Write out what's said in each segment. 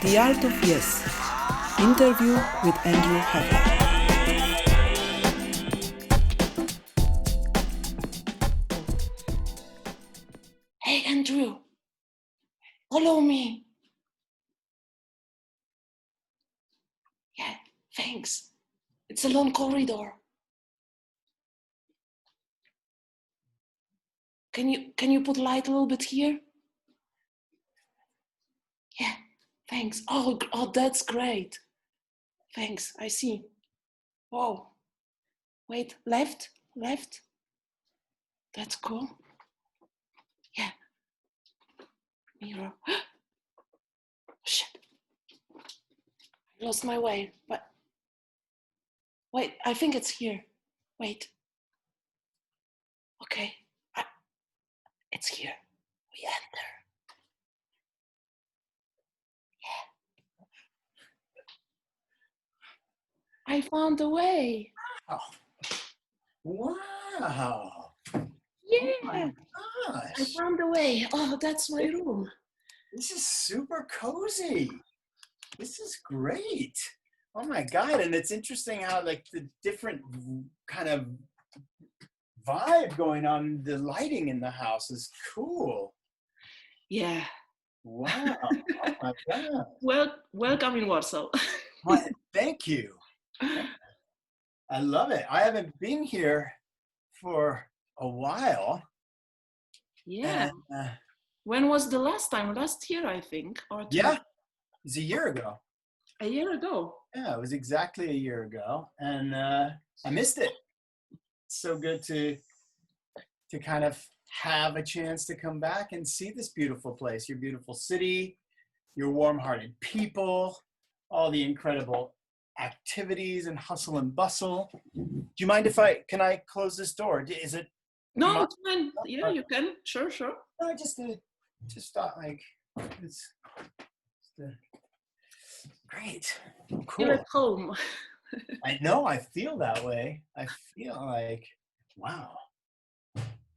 The Art of Yes. Interview with Andrew Hefler. Hey, Andrew, follow me. Yeah, thanks. It's a long corridor. Can you put light a little bit here? Yeah, thanks. Oh, that's great. Thanks, I see. Whoa. Wait, left. That's cool. Yeah. Mirror. Shit. I lost my way, but wait, I think it's here. Wait. Okay. It's here. We enter. Yeah. I found the way. Oh. Wow. Yeah. Oh my I gosh. found the way. Oh, that's my room. This is super cozy. This is great. Oh my God. And it's interesting how like the different kind of vibe going on, the lighting in the house is cool. Yeah. Wow. Oh my God. Welcome in Warsaw. Well, thank you. I love it. I haven't been here for a while. Yeah. And, when was the last time? Last year, I think. Or yeah, it was a year ago. A year ago. Yeah, it was exactly a year ago, and I missed it. It's so good to kind of have a chance to come back and see this beautiful place, your beautiful city, your warm-hearted people, all the incredible activities and hustle and bustle. Do you mind if can I close this door? Is it? No, it's fine. Yeah, you can. Sure. No, just thought like it's great. Cool. Feel at home. I know, I feel that way. I feel like, wow,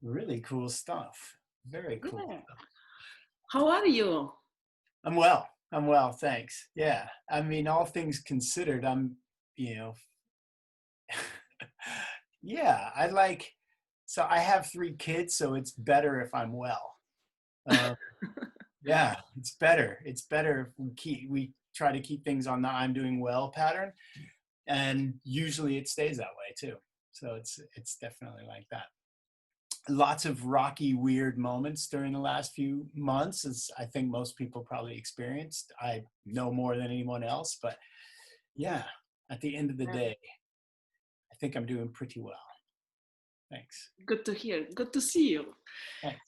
really cool stuff. Very cool. Yeah. How are you? I'm well, thanks. Yeah, I mean, all things considered, yeah, so I have 3 kids, so it's better if I'm well. Yeah, it's better. It's better if we try to keep things on the I'm doing well pattern. And usually it stays that way too. So it's definitely like that. Lots of rocky, weird moments during the last few months, as I think most people probably experienced. I know more than anyone else, but yeah, at the end of the day, I think I'm doing pretty well. Thanks. Good to hear. Good to see you. Thanks.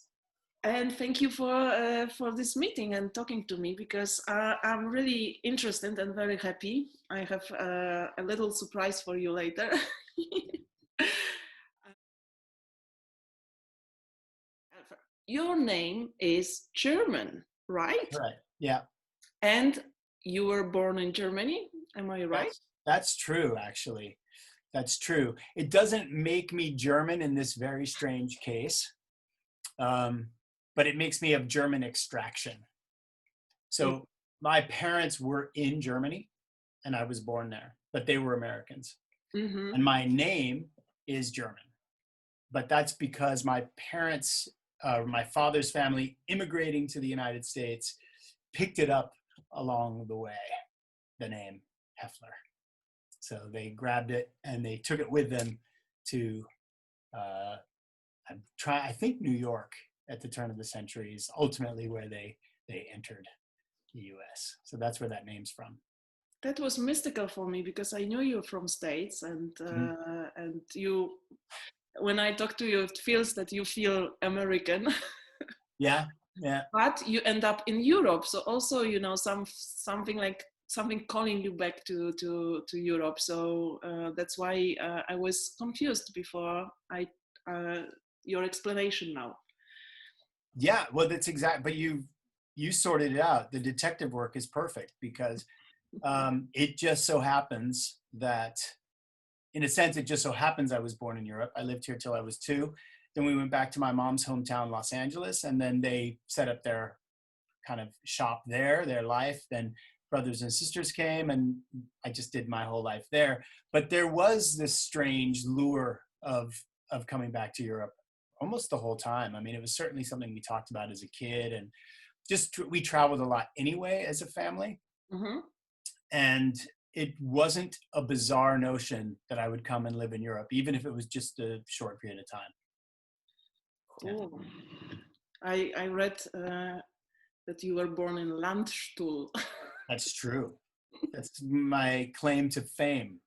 And thank you for this meeting and talking to me, because I'm really interested and very happy. I have a little surprise for you later. Your name is German, right? Right. Yeah. And you were born in Germany, am I right? That's true, actually. That's true. It doesn't make me German in this very strange case. But it makes me of German extraction. So my parents were in Germany and I was born there, but they were Americans. Mm-hmm. And my name is German, but that's because my parents, my father's family immigrating to the United States, picked it up along the way, the name Hefler. So they grabbed it and they took it with them to, I think New York at the turn of the century is ultimately where they entered the US. So that's where that name's from. That was mystical for me, because I knew you from States, and and you, when I talk to you, it feels that you feel American. Yeah. But you end up in Europe, so also, you know, something calling you back to Europe. So that's why I was confused before your explanation now. Yeah, well, that's exact. But you sorted it out. The detective work is perfect, because it just so happens that, in a sense, it just so happens I was born in Europe. I lived here till I was 2. Then we went back to my mom's hometown, Los Angeles, and then they set up their kind of shop there, their life. Then brothers and sisters came, and I just did my whole life there. But there was this strange lure of coming back to Europe almost the whole time. I mean, it was certainly something we talked about as a kid, and just we traveled a lot anyway as a family. Mm-hmm. And it wasn't a bizarre notion that I would come and live in Europe, even if it was just a short period of time. Cool. Yeah. I read that you were born in Landstuhl. That's true. That's my claim to fame.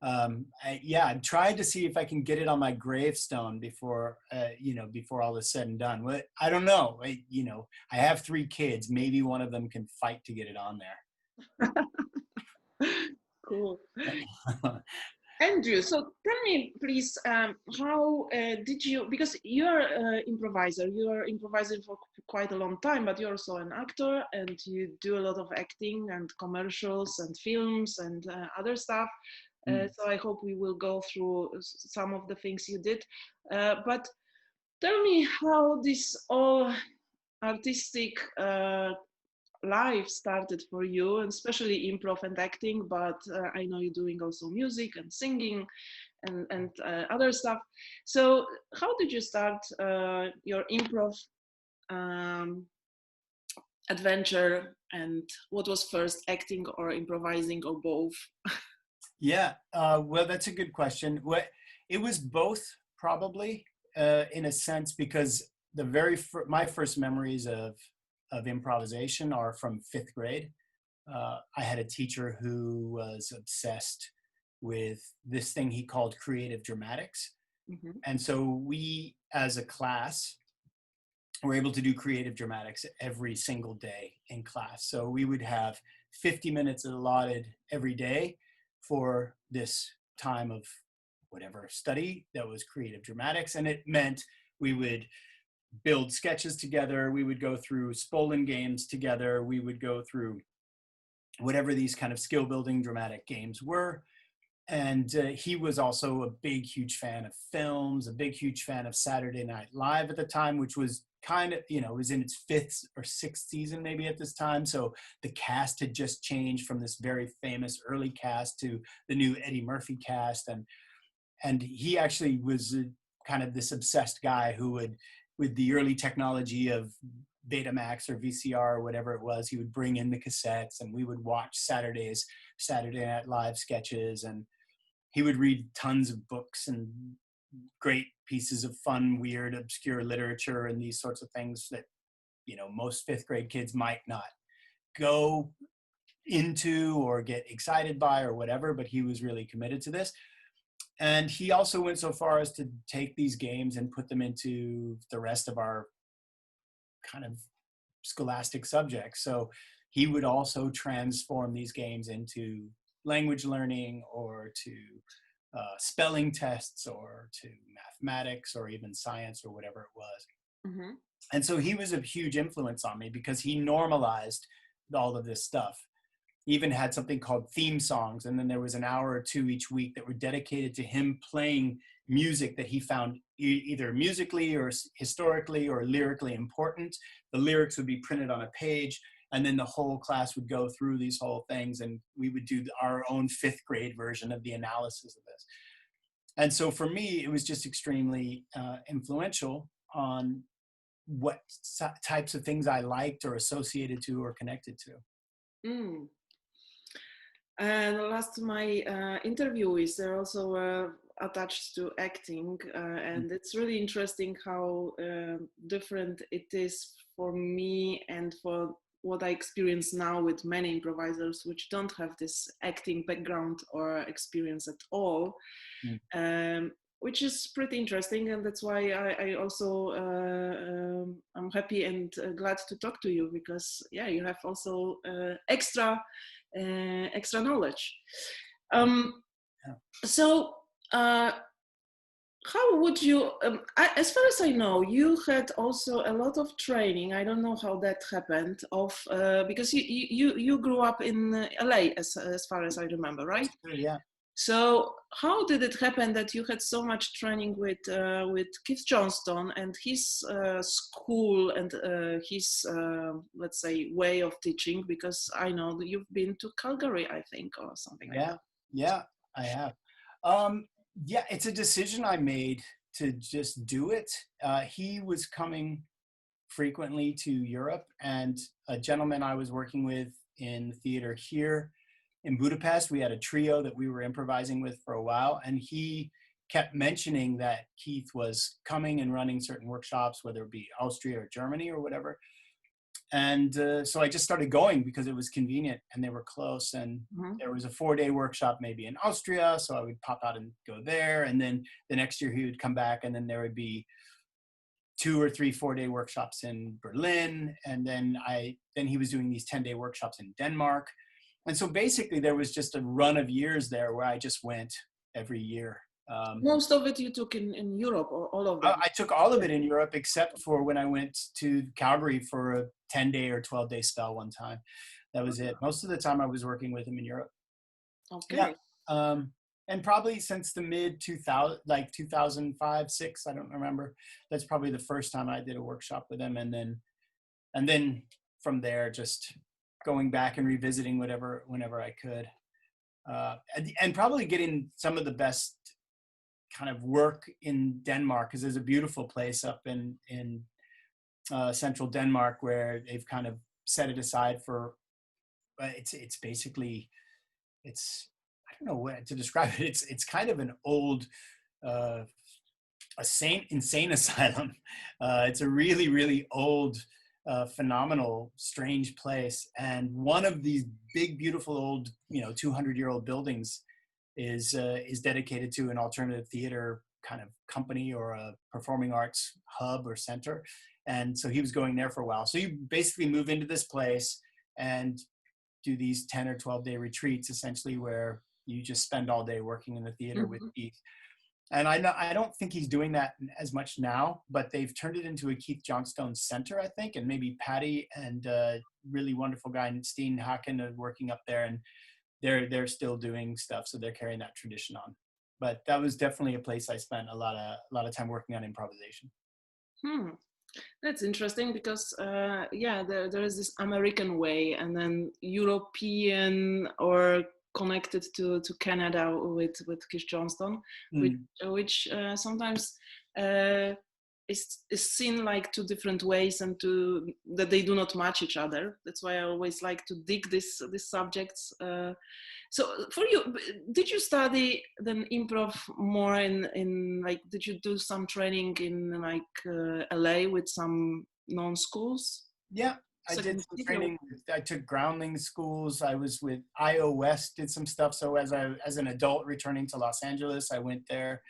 I tried to see if I can get it on my gravestone before all is said and done. Well, I don't know. I have 3 kids. Maybe one of them can fight to get it on there. Cool. Andrew, so tell me, please, how did you, because you're an improviser, you're improvising for quite a long time, but you're also an actor, and you do a lot of acting and commercials and films and other stuff. So I hope we will go through some of the things you did. But tell me how this all artistic life started for you, and especially improv and acting, but I know you're doing also music and singing and other stuff. So how did you start your improv adventure, and what was first, acting or improvising or both? Yeah, well, that's a good question. It was both, probably, in a sense, because my first memories of improvisation are from 5th grade. I had a teacher who was obsessed with this thing he called creative dramatics. Mm-hmm. And so we, as a class, were able to do creative dramatics every single day in class. So we would have 50 minutes allotted every day for this time of whatever study that was creative dramatics. And it meant we would build sketches together, we would go through Spolin games together, we would go through whatever these kind of skill building dramatic games were. And he was also a big, huge fan of films, a big, huge fan of Saturday Night Live at the time, which was kind of, it was in its 5th or 6th season maybe at this time. So the cast had just changed from this very famous early cast to the new Eddie Murphy cast. And he actually was kind of this obsessed guy who would, with the early technology of Betamax or VCR or whatever it was, he would bring in the cassettes and we would watch Saturday Night Live sketches, and he would read tons of books and great pieces of fun, weird, obscure literature and these sorts of things that, most 5th grade kids might not go into or get excited by or whatever, but he was really committed to this. And he also went so far as to take these games and put them into the rest of our kind of scholastic subjects. So he would also transform these games into language learning or to spelling tests or to mathematics or even science or whatever it was. Mm-hmm. And so he was a huge influence on me because he normalized all of this stuff. He even had something called theme songs, and then there was an hour or 2 each week that were dedicated to him playing music that he found either musically or historically or lyrically important. The lyrics would be printed on a page, and then the whole class would go through these whole things, and we would do our own 5th grade version of the analysis of this. And so for me, it was just extremely influential on what types of things I liked or associated to or connected to. Mm. And last my interviews, they're also attached to acting, and it's really interesting how different it is for me and for what I experience now with many improvisers which don't have this acting background or experience at all, which is pretty interesting, and that's why I also I'm happy and glad to talk to you, because you have also extra knowledge. So how would you, as far as I know, you had also a lot of training. I don't know how that happened, because you grew up in LA, as far as I remember, right? Yeah. So how did it happen that you had so much training with Keith Johnstone and his school and his let's say way of teaching? Because I know that you've been to Calgary, I think, or something like that. Yeah, I have. Yeah, it's a decision I made to just do it. He was coming frequently to Europe, and a gentleman I was working with in the theater here in Budapest, we had a trio that we were improvising with for a while, and he kept mentioning that Keith was coming and running certain workshops, whether it be Austria or Germany or whatever. And so I just started going because it was convenient and they were close. And there was a 4-day workshop maybe in Austria, so I would pop out and go there. And then the next year he would come back, and then there would be 2 or 3 4-day workshops in Berlin. And then he was doing these 10-day workshops in Denmark. And so basically there was just a run of years there where I just went every year. Most of it you took in Europe, or all of it? I took all of it in Europe, except for when I went to Calgary for a 10-day or 12-day spell one time. That was it. Most of the time I was working with him in Europe. Okay. Yeah. And probably since the mid 2000, like 2005, 6, I don't remember. That's probably the first time I did a workshop with him. And then from there, just going back and revisiting whenever I could. And probably getting some of the best kind of work in Denmark, because there's a beautiful place up in central Denmark where they've kind of set it aside for, it's basically, I don't know what to describe it. It's kind of an old, insane asylum. It's a really, really old, phenomenal, strange place. And one of these big, beautiful old, 200-year-old buildings is dedicated to an alternative theater kind of company or a performing arts hub or center. And so he was going there for a while. So you basically move into this place and do these 10 or 12-day retreats, essentially, where you just spend all day working in the theater with Keith. And I don't think he's doing that as much now, but they've turned it into a Keith Johnstone Center, I think, and maybe Patty and a really wonderful guy, Steen Haken, are working up there, and they're still doing stuff, so they're carrying that tradition on. But that was definitely a place I spent a lot of time working on improvisation. That's interesting because there is this American way, and then European or connected to Canada with Keith Johnstone, which sometimes is seen like 2 different ways, and that they do not match each other. That's why I always like to dig these subjects. So for you, did you study then improv more in like, did you do some training in like LA with some known schools? Yeah, I did some training. I took groundling schools. I was with IO West, did some stuff. So as an adult returning to Los Angeles, I went there.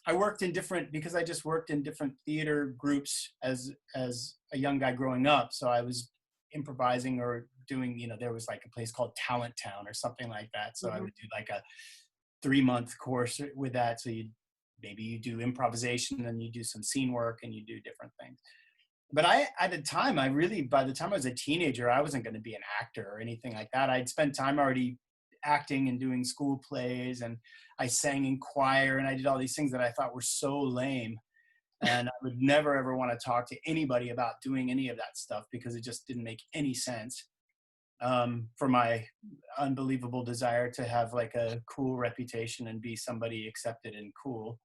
I worked in because I just worked in different theater groups as a young guy growing up. So I was improvising or doing, there was like a place called Talent Town or something like that. So I would do like a 3-month course with that. So you do improvisation, and you do some scene work, and you do different things. But by the time I was a teenager, I wasn't going to be an actor or anything like that. I'd spent time already acting and doing school plays, and I sang in choir, and I did all these things that I thought were so lame. And I would never, ever want to talk to anybody about doing any of that stuff because it just didn't make any sense for my unbelievable desire to have like a cool reputation and be somebody accepted and cool.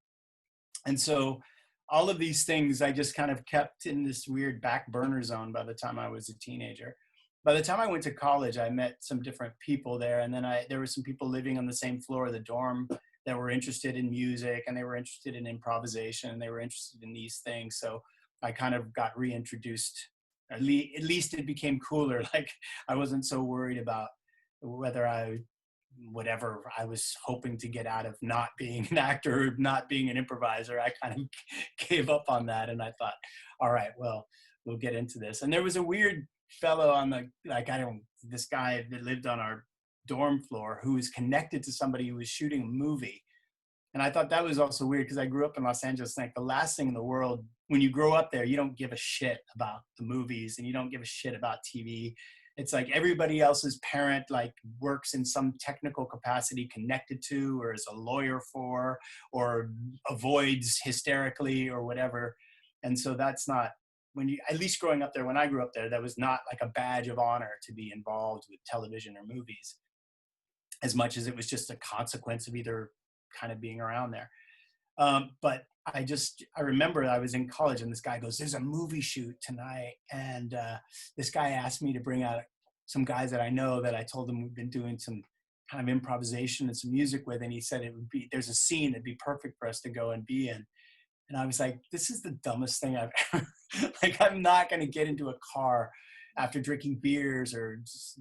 And so all of these things I just kind of kept in this weird back burner zone by the time I was a teenager. By the time I went to college, I met some different people there. And then there were some people living on the same floor of the dorm that were interested in music, and they were interested in improvisation, and they were interested in these things. So I kind of got reintroduced. At least it became cooler. Like I wasn't so worried about whatever I was hoping to get out of not being an actor or not being an improviser. I kind of gave up on that, and I thought, all right, well, we'll get into this. And there was a weird fellow this guy that lived on our dorm floor who was connected to somebody who was shooting a movie. And I thought that was also weird because I grew up in Los Angeles. Like the last thing in the world, when you grow up there, you don't give a shit about the movies and you don't give a shit about TV. It's like everybody else's parent like works in some technical capacity connected to, or is a lawyer for, or avoids hysterically or whatever. And so that's not, when you, at least growing up there, when I grew up there, that was not like a badge of honor to be involved with television or movies, as much as it was just a consequence of either kind of being around there. But I remember I was in college and this guy goes, there's a movie shoot tonight. And this guy asked me to bring out some guys that I know, that I told him we've been doing some kind of improvisation and some music with. And he said there's a scene that'd be perfect for us to go and be in. And I was like, this is the dumbest thing I've ever, like, I'm not going to get into a car after drinking beers or just,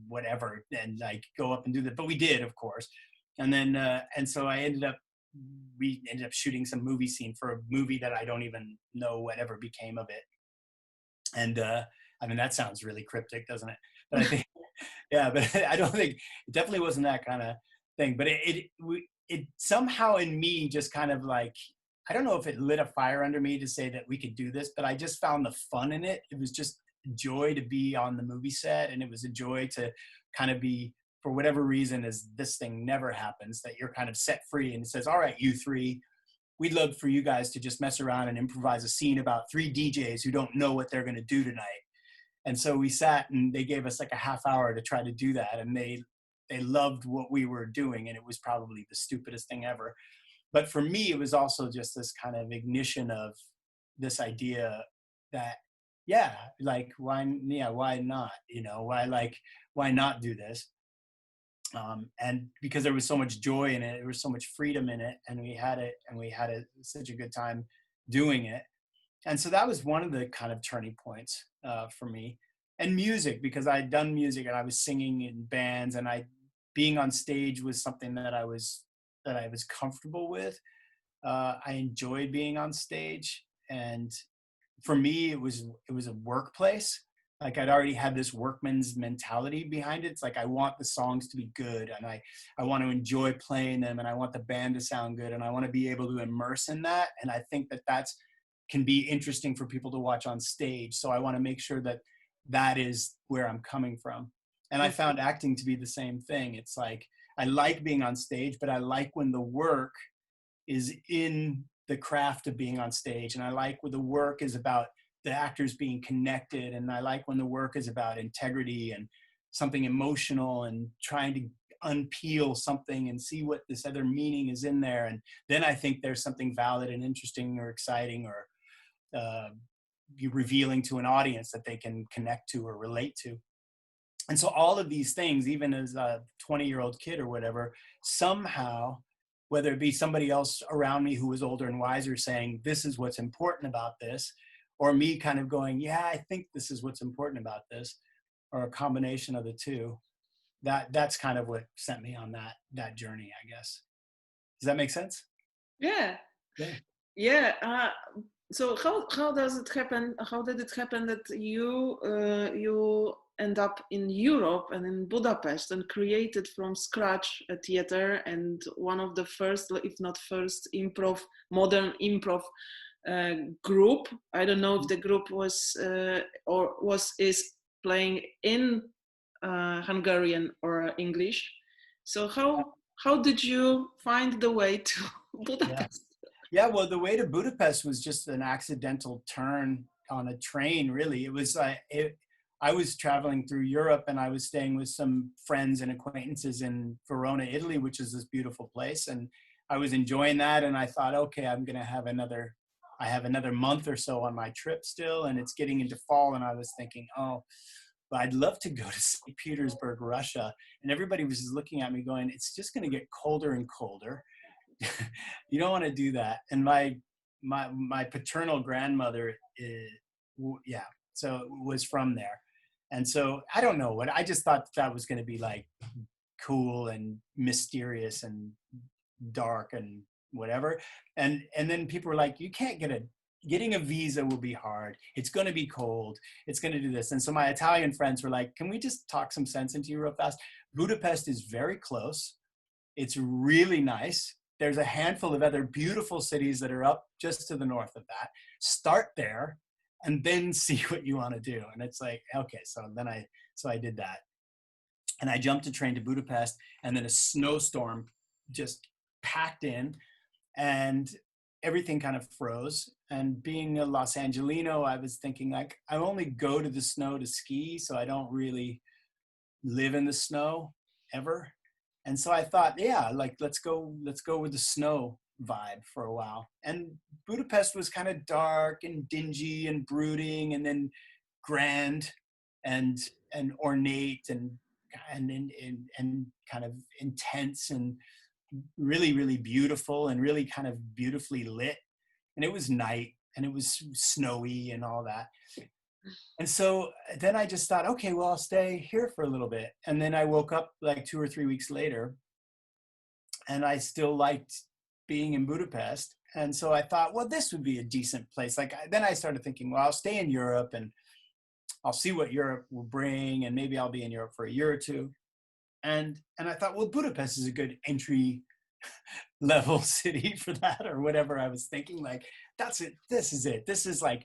whatever, and like go up and do that. But we did, of course. And then, and so we ended up shooting some movie scene for a movie that I don't even know whatever became of it. And I mean, that sounds really cryptic, doesn't it? But I think, yeah, but I don't think, it definitely wasn't that kind of thing. But it somehow in me just kind of like, I don't know if it lit a fire under me to say that we could do this, but I just found the fun in it. It was just a joy to be on the movie set, and it was a joy to kind of be, for whatever reason, as this thing never happens, that you're kind of set free and it says, all right, you three, we'd love for you guys to just mess around and improvise a scene about 3 DJs who don't know what they're going to do tonight. And so we sat and they gave us like a half hour to try to do that. And they loved what we were doing. And it was probably the stupidest thing ever. But for me, it was also just this kind of ignition of this idea that, yeah, like, why not? Why not do this? And because there was so much joy in it, there was so much freedom in it, and we had such a good time doing it. And so that was one of the kind of turning points for me. And music, because I had done music and I was singing in bands, and being on stage was something that I was comfortable with. I enjoyed being on stage, and for me, it was a workplace. Like, I'd already had this workman's mentality behind it. It's like, I want the songs to be good, and I want to enjoy playing them, and I want the band to sound good, and I want to be able to immerse in that. And I think that can be interesting for people to watch on stage. So I want to make sure that is where I'm coming from. And I found acting to be the same thing. It's like, I like being on stage, but I like when the work is in the craft of being on stage. And I like when the work is about the actors being connected. And I like when the work is about integrity and something emotional and trying to unpeel something and see what this other meaning is in there. And then I think there's something valid and interesting or exciting or revealing to an audience that they can connect to or relate to. And so all of these things, even as a 20-year-old kid or whatever, somehow, whether it be somebody else around me who was older and wiser saying, this is what's important about this, or me kind of going, yeah, I think this is what's important about this, or a combination of the two, that's kind of what sent me on that journey, I guess. Does that make sense? Yeah. So how does it happen? How did it happen that you end up in Europe and in Budapest and created from scratch a theater and one of the first, if not first, modern improv group? I don't know if the group is playing in Hungarian or English. So how did you find the way to Budapest? Yeah, well, the way to Budapest was just an accidental turn on a train, really. It was I was traveling through Europe, and I was staying with some friends and acquaintances in Verona, Italy, which is this beautiful place. And I was enjoying that, and I thought, okay, I have another month or so on my trip still, and it's getting into fall, and I was thinking, oh, but I'd love to go to St. Petersburg, Russia. And everybody was just looking at me going, it's just going to get colder and colder. You don't want to do that. And my paternal grandmother was from there. And so I don't know what, I just thought that was going to be like cool and mysterious and dark and whatever. And then people were like, you can't getting a visa will be hard. It's going to be cold. It's going to do this. And so my Italian friends were like, can we just talk some sense into you real fast? Budapest is very close. It's really nice. There's a handful of other beautiful cities that are up just to the north of that. Start there. and then see what you want to do. And it's like, okay, so I did that. And I jumped a train to Budapest, and then a snowstorm just packed in, and everything kind of froze. And being a Los Angelino, I was thinking, like, I only go to the snow to ski, so I don't really live in the snow ever. And so I thought, yeah, like, let's go with the snow vibe for a while. And Budapest was kind of dark and dingy and brooding, and then grand and ornate and kind of intense and really, really beautiful and really kind of beautifully lit. And it was night and it was snowy and all that. And so then I just thought, okay, well, I'll stay here for a little bit. And then I woke up like 2 or 3 weeks later, and I still liked being in Budapest. And so I thought, well, this would be a decent place. Like, then I started thinking, well, I'll stay in Europe and I'll see what Europe will bring, and maybe I'll be in Europe for a year or two. And I thought, well, Budapest is a good entry level city for that, or whatever I was thinking. Like, that's it. This is it. This is like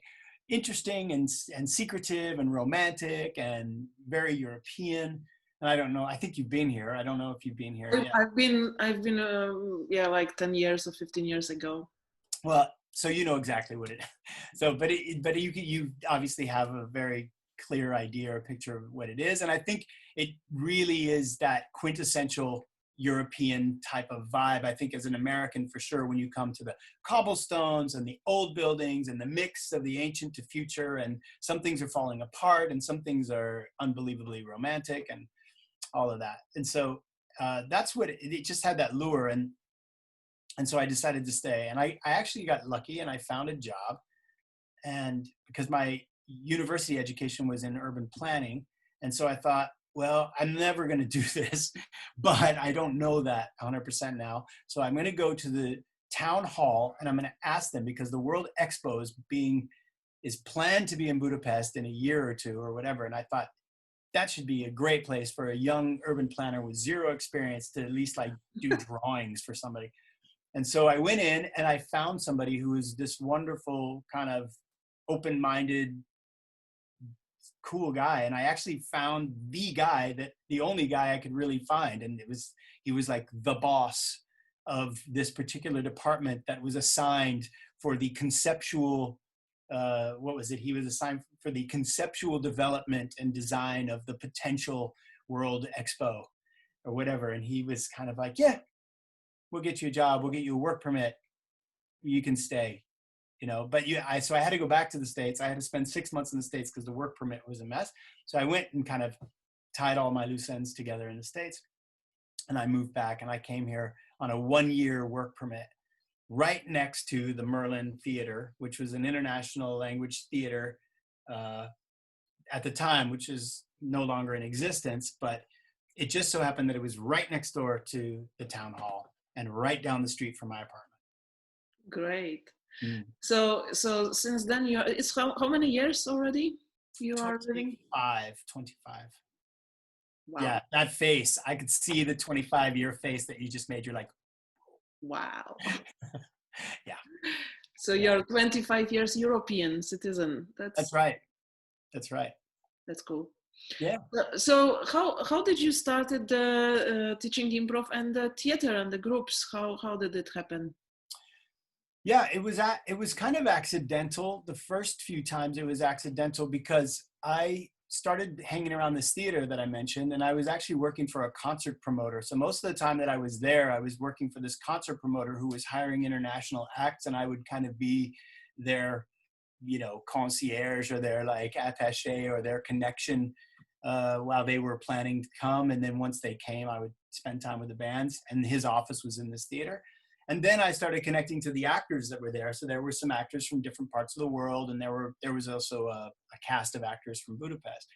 interesting and secretive and romantic and very European. And I don't know. I think you've been here. I don't know if you've been here yet. I've been yeah, like 10 years or 15 years ago. Well, so you know exactly what it. So, but you obviously have a very clear idea or picture of what it is, and I think it really is that quintessential European type of vibe. I think as an American, for sure, when you come to the cobblestones and the old buildings and the mix of the ancient to future, and some things are falling apart and some things are unbelievably romantic and all of that. And so that's what it just had, that lure. And so I decided to stay, and I actually got lucky and I found a job. And because my university education was in urban planning, and so I thought, well, I'm never going to do this, but I don't know that 100% now. So I'm going to go to the town hall and I'm going to ask them, because the World Expo is planned to be in Budapest in a year or two or whatever. And I thought that should be a great place for a young urban planner with zero experience to at least like do drawings for somebody. And so I went in and I found somebody who was this wonderful kind of open-minded, cool guy. And I actually found the only guy I could really find. And he was like the boss of this particular department that was assigned for the conceptual, he was assigned for the conceptual development and design of the potential World Expo or whatever. And he was kind of like, yeah, we'll get you a job. We'll get you a work permit. You can stay. But so I had to go back to the States. I had to spend 6 months in the States because the work permit was a mess. So I went and kind of tied all my loose ends together in the States. And I moved back and I came here on a 1-year work permit right next to the Merlin Theater, which was an international language theater at the time, which is no longer in existence. But it just so happened that it was right next door to the town hall and right down the street from my apartment. Great. Mm. So since then, it's how many years already you are living? 25. Wow. Yeah, that face. I could see the 25-year face that you just made. You're like, wow. Yeah. So you're 25 years European citizen. That's right. That's right. That's cool. Yeah. So how did you started teaching improv and the theater and the groups? How did it happen? Yeah, it was kind of accidental. The first few times it was accidental because I started hanging around this theater that I mentioned, and I was actually working for a concert promoter. So most of the time that I was there, I was working for this concert promoter who was hiring international acts, and I would kind of be their, concierge or their like attaché or their connection while they were planning to come. And then once they came, I would spend time with the bands, and his office was in this theater. And then I started connecting to the actors that were there. So there were some actors from different parts of the world, and there was also a cast of actors from Budapest.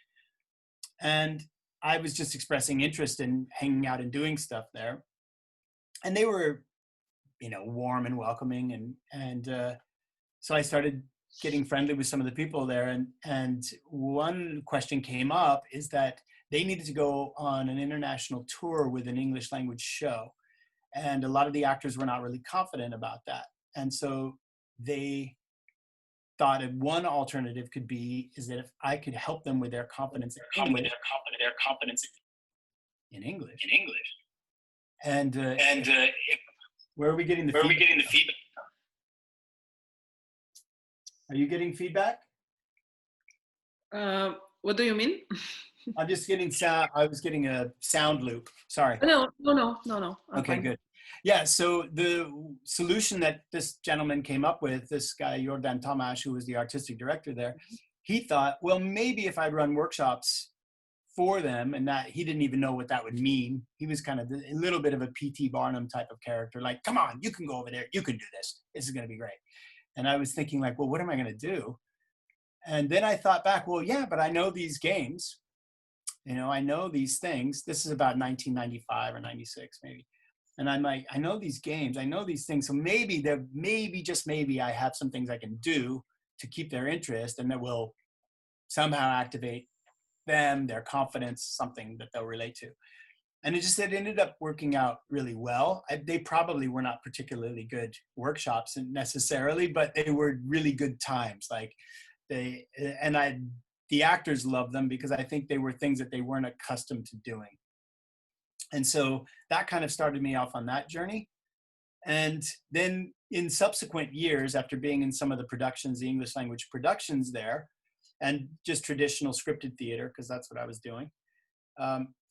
And I was just expressing interest in hanging out and doing stuff there. And they were, warm and welcoming. And so I started getting friendly with some of the people there. And one question came up is that they needed to go on an international tour with an English language show. And a lot of the actors were not really confident about that. And so they thought of one alternative could be is that if I could help them with their confidence in English, and where are we getting the feedback? Are you getting feedback? What do you mean? I'm just getting sound. I was getting a sound loop. Sorry. No. Okay, good. Yeah, so the solution that this gentleman came up with, this guy, Jordan Tamás, who was the artistic director there, he thought, well, maybe if I'd run workshops for them, and that he didn't even know what that would mean. He was kind of a little bit of a P.T. Barnum type of character, like, come on, you can go over there, you can do this. This is going to be great. And I was thinking like, well, what am I going to do? And then I thought back, well, yeah, but I know these games. You know, I know these things. This is about 1995 or 96 maybe. And I'm like, I know these games, I know these things. So maybe just maybe I have some things I can do to keep their interest and that will somehow activate them, their confidence, something that they'll relate to. And it ended up working out really well. They probably were not particularly good workshops necessarily, but they were really good times. Like the actors loved them because I think they were things that they weren't accustomed to doing. And so that kind of started me off on that journey. And then in subsequent years, after being in some of the productions, the English language productions there, and just traditional scripted theater, because that's what I was doing.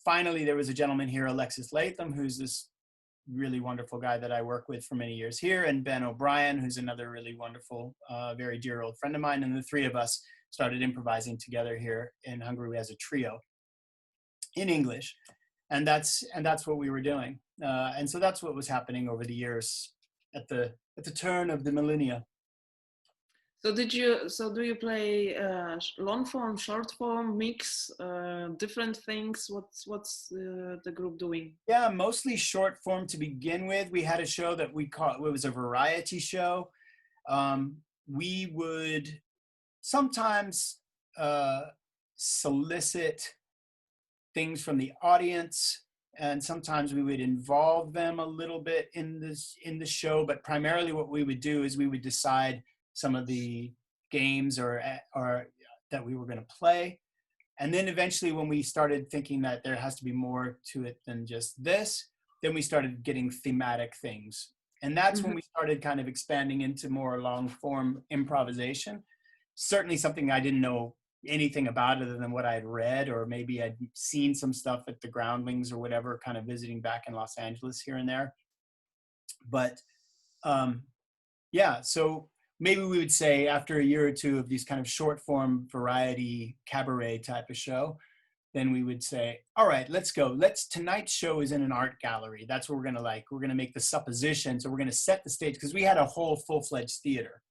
Finally, there was a gentleman here, Alexis Latham, who's this really wonderful guy that I work with for many years here, and Ben O'Brien, who's another really wonderful, very dear old friend of mine. And the three of us started improvising together here in Hungary as a trio in English. And that's what we were doing. And so that's what was happening over the years at the turn of the millennia. So do you play long form, short form, mix, different things? What's the group doing? Yeah, mostly short form to begin with. We had a show that we called, it was a variety show. We would sometimes solicit things from the audience, and sometimes we would involve them a little bit in the show, but primarily what we would do is we would decide some of the games or that we were going to play. And then eventually when we started thinking that there has to be more to it than just this, then we started getting thematic things. And that's when we started kind of expanding into more long form improvisation. Certainly something I didn't know anything about other than what I had read, or maybe I'd seen some stuff at the Groundlings or whatever, kind of visiting back in Los Angeles here and there. But yeah, so maybe we would say after a year or two of these kind of short form variety cabaret type of show, then we would say, all right, let's go. Tonight's show is in an art gallery. That's what we're going to like. We're going to make the supposition. So we're going to set the stage, because we had a whole full-fledged theater.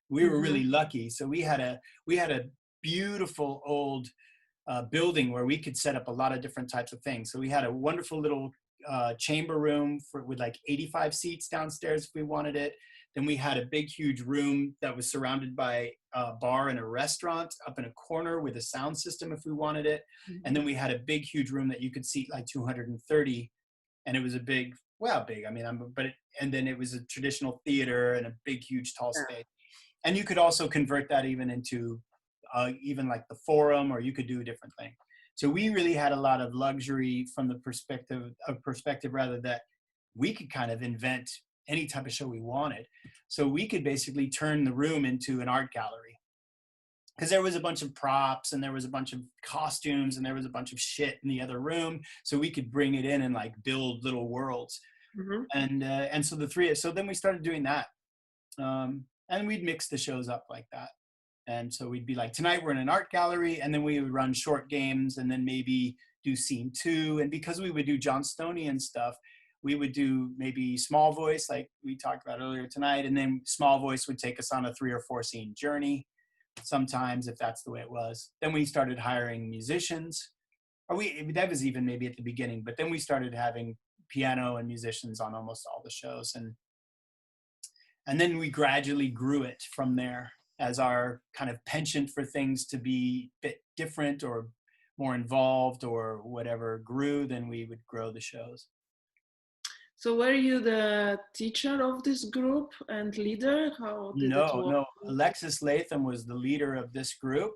We were really lucky. So we had a beautiful old building where we could set up a lot of different types of things. So we had a wonderful little chamber room with like 85 seats downstairs if we wanted it. Then we had a big, huge room that was surrounded by a bar and a restaurant up in a corner with a sound system if we wanted it. And then we had a big, huge room that you could seat like 230. And it was a big, I mean, and then it was a traditional theater and a big, huge, tall stage. And you could also convert that even into even like the forum, or you could do a different thing. So we really had a lot of luxury from the perspective rather that we could kind of invent any type of show we wanted. So we could basically turn the room into an art gallery, because there was a bunch of props and there was a bunch of costumes and there was a bunch of shit in the other room. So we could bring it in and like build little worlds. And so so then we started doing that. And we'd mix the shows up like that. And so we'd be like, tonight we're in an art gallery, and then we would run short games and then maybe do scene 2. And because we would do Johnstonian stuff, we would do maybe small voice, like we talked about earlier tonight. And then small voice would take us on a 3 or 4 scene journey sometimes, if that's the way it was. Then we started hiring musicians, that was even maybe at the beginning, but then we started having piano and musicians on almost all the shows. And then we gradually grew it from there as our kind of penchant for things to be a bit different or more involved or whatever grew, then we would grow the shows. So were you the teacher of this group and leader? How did it work? No. Alexis Latham was the leader of this group.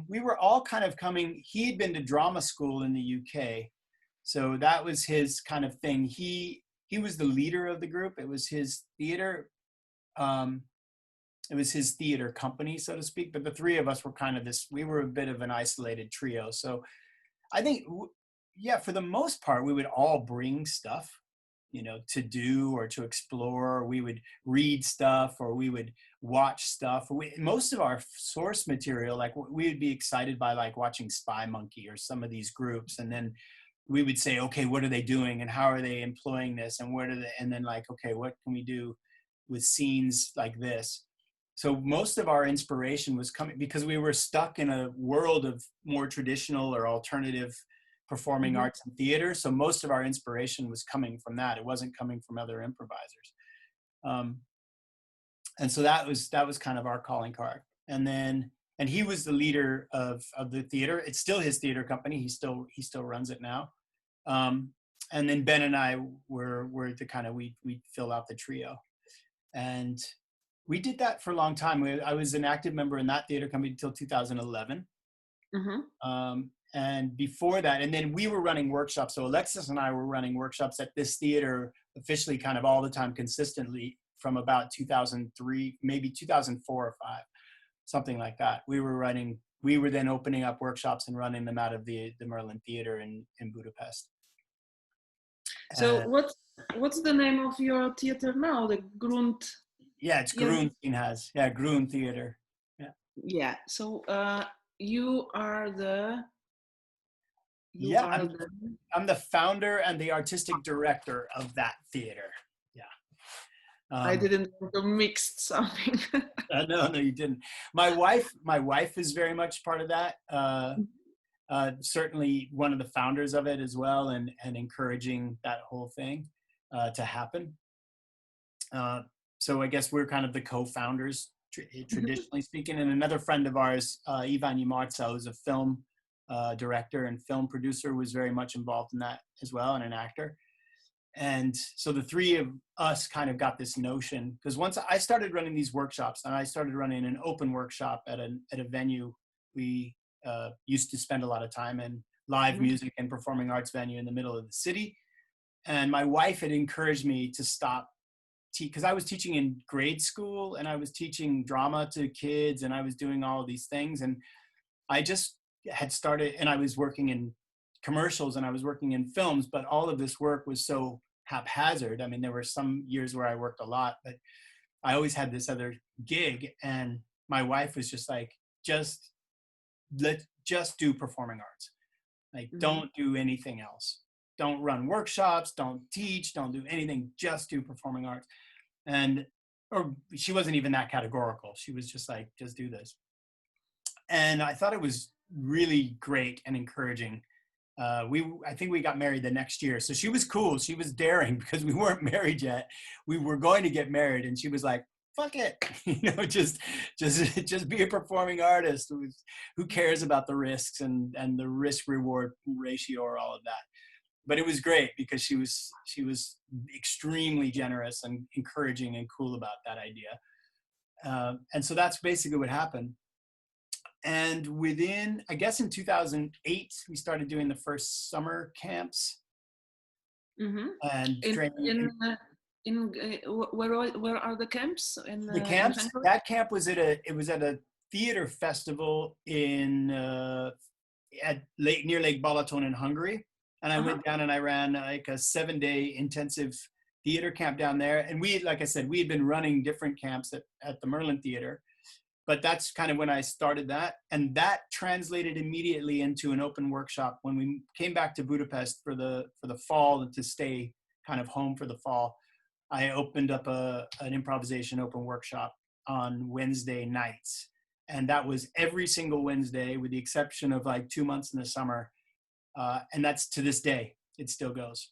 We were all kind of coming, he'd been to drama school in the UK. So that was his kind of thing. He was the leader of the group. It was his theater. It was his theater company, so to speak. But the three of us were kind of we were a bit of an isolated trio. So I think, yeah, for the most part, we would all bring stuff, to do or to explore. Or we would read stuff, or we would watch stuff. Most of our source material, like we would be excited by like watching Spy Monkey or some of these groups. And then we would say, okay, what are they doing and how are they employing this? And and then like, okay, what can we do with scenes like this? So most of our inspiration was coming because we were stuck in a world of more traditional or alternative performing arts and theater. So most of our inspiration was coming from that. It wasn't coming from other improvisers. And so that was kind of our calling card. And he was the leader of the theater. It's still his theater company. He still runs it now. And then Ben and I were the kind of, we fill out the trio. And we did that for a long time. I was an active member in that theater company until 2011. And before that, and then we were running workshops. So Alexis and I were running workshops at this theater officially kind of all the time consistently from about 2003, maybe 2004 or 5, something like that. We were then opening up workshops and running them out of the Merlin Theater in Budapest. So what's the name of your theater now? The Grund? Yeah, it's Grund. Yeah, Grund Theater. Yeah. Yeah. So you are the. I'm the founder and the artistic director of that theater. Yeah. I didn't want to mix something. No, you didn't. My wife is very much part of that. Certainly one of the founders of it as well, and encouraging that whole thing to happen. So I guess we're kind of the co-founders, traditionally speaking. And another friend of ours, Ivan Yamartsa, who's a film director and film producer, was very much involved in that as well, and an actor. And so the three of us kind of got this notion, because once I started running these workshops, and I started running an open workshop at a venue we used to spend a lot of time in, live music and performing arts venue in the middle of the city. And my wife had encouraged me to stop, because I was teaching in grade school and I was teaching drama to kids and I was doing all of these things. And I just had started, and I was working in commercials and I was working in films, but all of this work was so haphazard. I mean, there were some years where I worked a lot, but I always had this other gig. And my wife was just like, just do performing arts. Like, don't do anything else. Don't run workshops, don't teach, don't do anything, just do performing arts. Or she wasn't even that categorical. She was just like, just do this. And I thought it was really great and encouraging. I think we got married the next year. So she was cool. She was daring because we weren't married yet. We were going to get married, and she was like, fuck it, just be a performing artist. Who cares about the risks and the risk reward ratio or all of that? But it was great because she was extremely generous and encouraging and cool about that idea. And so that's basically what happened. And within, I guess in 2008, we started doing the first summer camps. And training. Where are the camps? The camps. That camp was at a theater festival near Lake Balaton in Hungary. And I went down and I ran like a 7-day intensive theater camp down there. And like I said, we had been running different camps at the Merlin Theater, but that's kind of when I started that. And that translated immediately into an open workshop when we came back to Budapest for the fall, to stay kind of home for the fall. I opened up an improvisation open workshop on Wednesday nights. And that was every single Wednesday with the exception of like 2 months in the summer. And that's to this day, it still goes.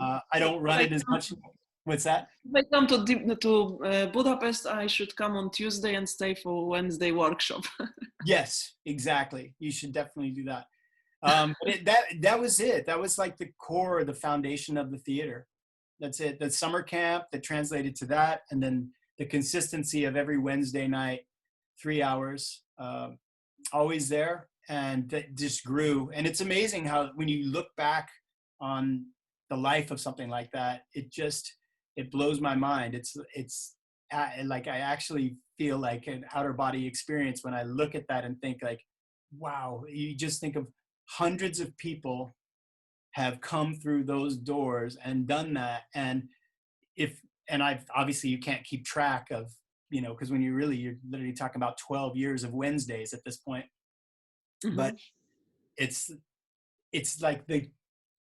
I don't run it as much. What's that? If I come to Budapest, I should come on Tuesday and stay for Wednesday workshop. Yes, exactly. You should definitely do that. That was it. That was like the core, the foundation of the theater. That's it. The summer camp that translated to that, and then the consistency of every Wednesday night, 3 hours, always there, and that just grew. And it's amazing how when you look back on the life of something like that, it blows my mind. It's like I actually feel like an outer body experience when I look at that and think like, wow, you just think of hundreds of people have come through those doors and done that. And I've obviously you can't keep track of, because when you're literally talking about 12 years of Wednesdays at this point. Mm-hmm. But it's like the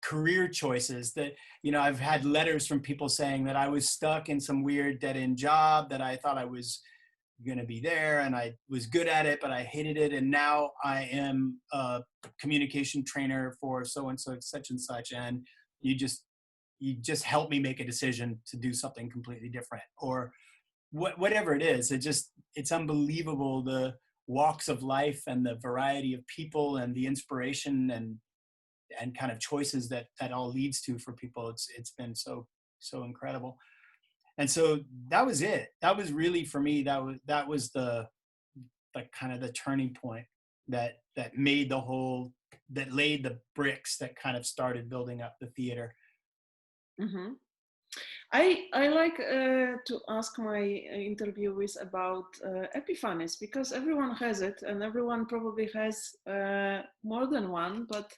career choices that, I've had letters from people saying that I was stuck in some weird dead-end job, that I thought I was going to be there and I was good at it, but I hated it. And now I am a communication trainer for so-and-so, such and such. And you just help me make a decision to do something completely different, or whatever it is. It's unbelievable, the walks of life and the variety of people and the inspiration and kind of choices that all leads to for people. It's been so incredible. And so that was it. That was really, for me, that was the kind of the turning point that made that laid the bricks that kind of started building up the theater. Mm-hmm. I like to ask my interviewees about epiphanies, because everyone has it and everyone probably has more than one, but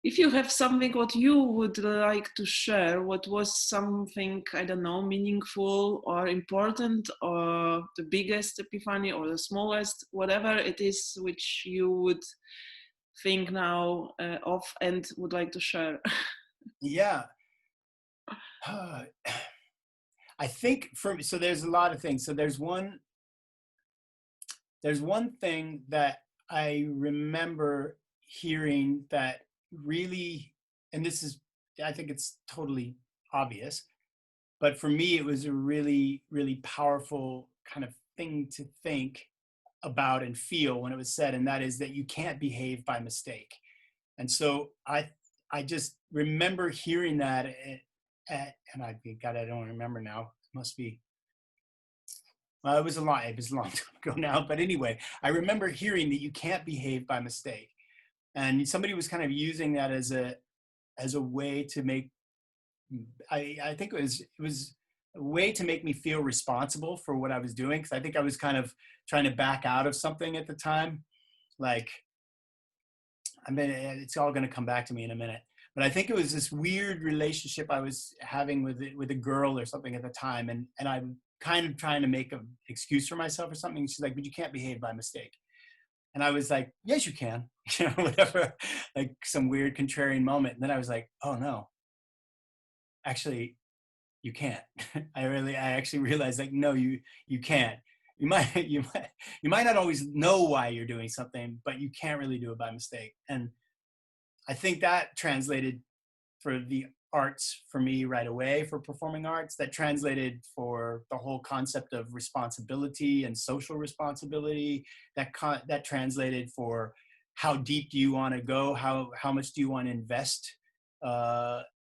if you have something what you would like to share, what was something, I don't know, meaningful or important, or the biggest epiphany or the smallest, whatever it is, which you would think now of and would like to share. Yeah. I think so there's a lot of things. So there's one thing that I remember hearing that really, and this is, I think it's totally obvious, but for me, it was a really, really powerful kind of thing to think about and feel when it was said, and that is that you can't behave by mistake. And so I just remember hearing that and I don't remember now. It must be, well, it was a long time ago now. But anyway, I remember hearing that you can't behave by mistake. And somebody was kind of using that as a way to make, I think it was a way to make me feel responsible for what I was doing. Because I think I was kind of trying to back out of something at the time. Like, I mean, it's all going to come back to me in a minute. But I think it was this weird relationship I was having with a girl or something at the time. And I'm kind of trying to make an excuse for myself or something. She's like, but you can't behave by mistake. And I was like, yes, you can, whatever, like some weird contrarian moment. And then I was like, oh no, actually, you can't. I actually realized, like, no, you can't. You might not always know why you're doing something, but you can't really do it by mistake. And I think that translated for the arts for me right away, for performing arts. That translated for the whole concept of responsibility and social responsibility. That translated for how deep do you want to go? How much do you want to invest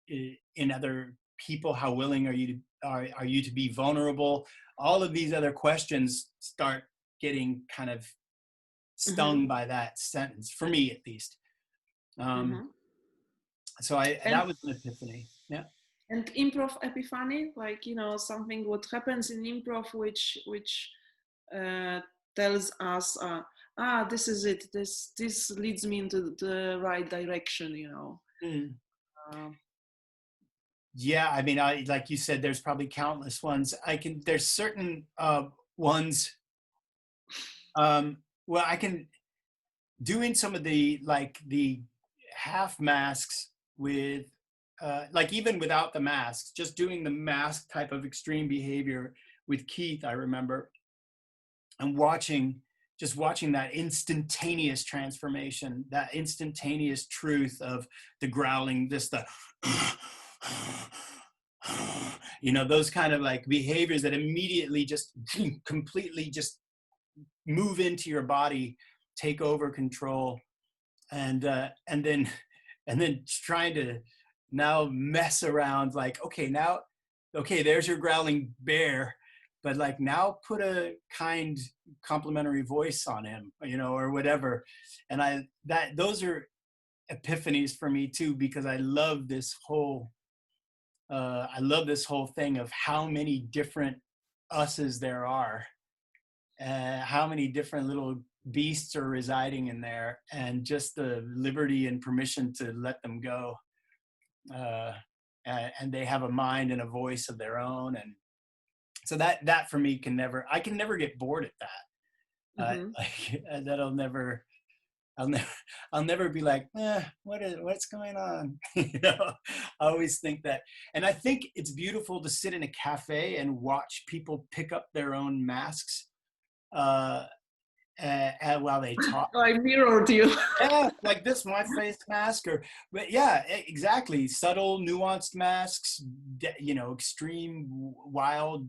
in other people? How willing are you to be vulnerable? All of these other questions start getting kind of stung by that sentence, for me at least. So that was an epiphany. Yeah. And improv epiphany, like, something what happens in improv, which tells us, this is it. This leads me into the right direction, Yeah, I mean, like you said, there's probably countless ones. There's certain ones. Well, I can doing some of the half masks with, like, even without the masks, just doing the mask type of extreme behavior with Keith, I remember, and watching that instantaneous transformation, that instantaneous truth of the growling, just the, those kind of like behaviors that immediately just completely just move into your body, take over control. and then trying to now mess around, like, okay, there's your growling bear, but like now put a kind complimentary voice on him, or whatever. And those are epiphanies for me too, because I love this whole thing of how many different us's there are, how many different little beasts are residing in there, and just the liberty and permission to let them go. And they have a mind and a voice of their own. And so that for me I can never get bored at that. That I'll never be like, what's going on? I always think that. And I think it's beautiful to sit in a cafe and watch people pick up their own masks while they talk. I mirrored you. Yeah, like this, my face mask, but yeah, exactly. Subtle, nuanced masks, extreme, wild,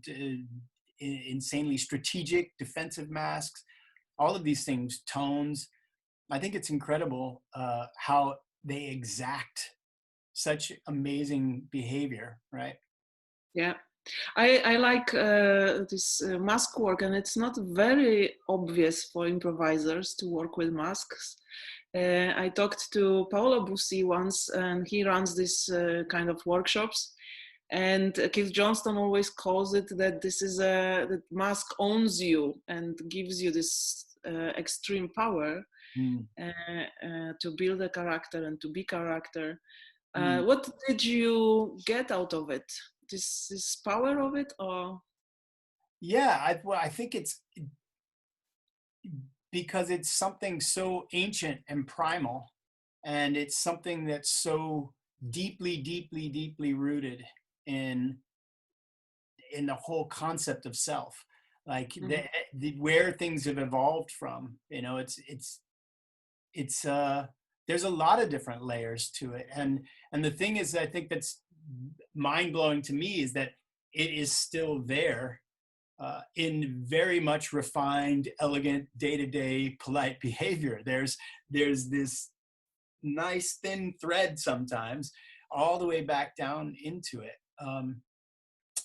insanely strategic, defensive masks, all of these things, tones. I think it's incredible how they exact such amazing behavior, right? Yeah. I like this mask work, and it's not very obvious for improvisers to work with masks. I talked to Paolo Bussi once, and he runs this kind of workshops. And Keith Johnstone always calls it that this is that mask owns you and gives you this extreme power to build a character and to be character. What did you get out of it? This power of it, or? Yeah, I think it's because it's something so ancient and primal, and it's something that's so deeply, deeply, deeply rooted in the whole concept of self, like where things have evolved from. It's there's a lot of different layers to it, and the thing is, I think that's mind-blowing to me, is that it is still there in very much refined, elegant, day-to-day polite behavior. There's this nice thin thread sometimes all the way back down into it,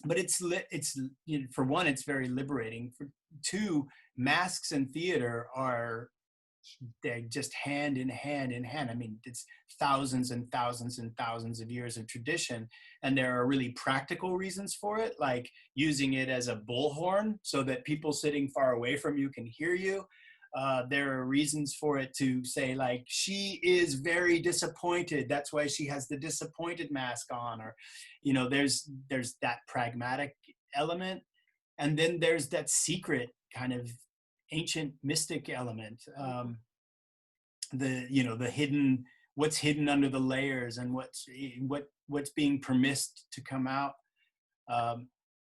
but it's for one, it's very liberating. For two, masks and theater they're just hand in hand. I mean, it's thousands and thousands and thousands of years of tradition, and there are really practical reasons for it, like using it as a bullhorn so that people sitting far away from you can hear you. There are reasons for it to say, like, she is very disappointed, that's why she has the disappointed mask on, or there's that pragmatic element, and then there's that secret kind of ancient mystic element, the hidden, what's hidden under the layers, and what's being permissed to come out.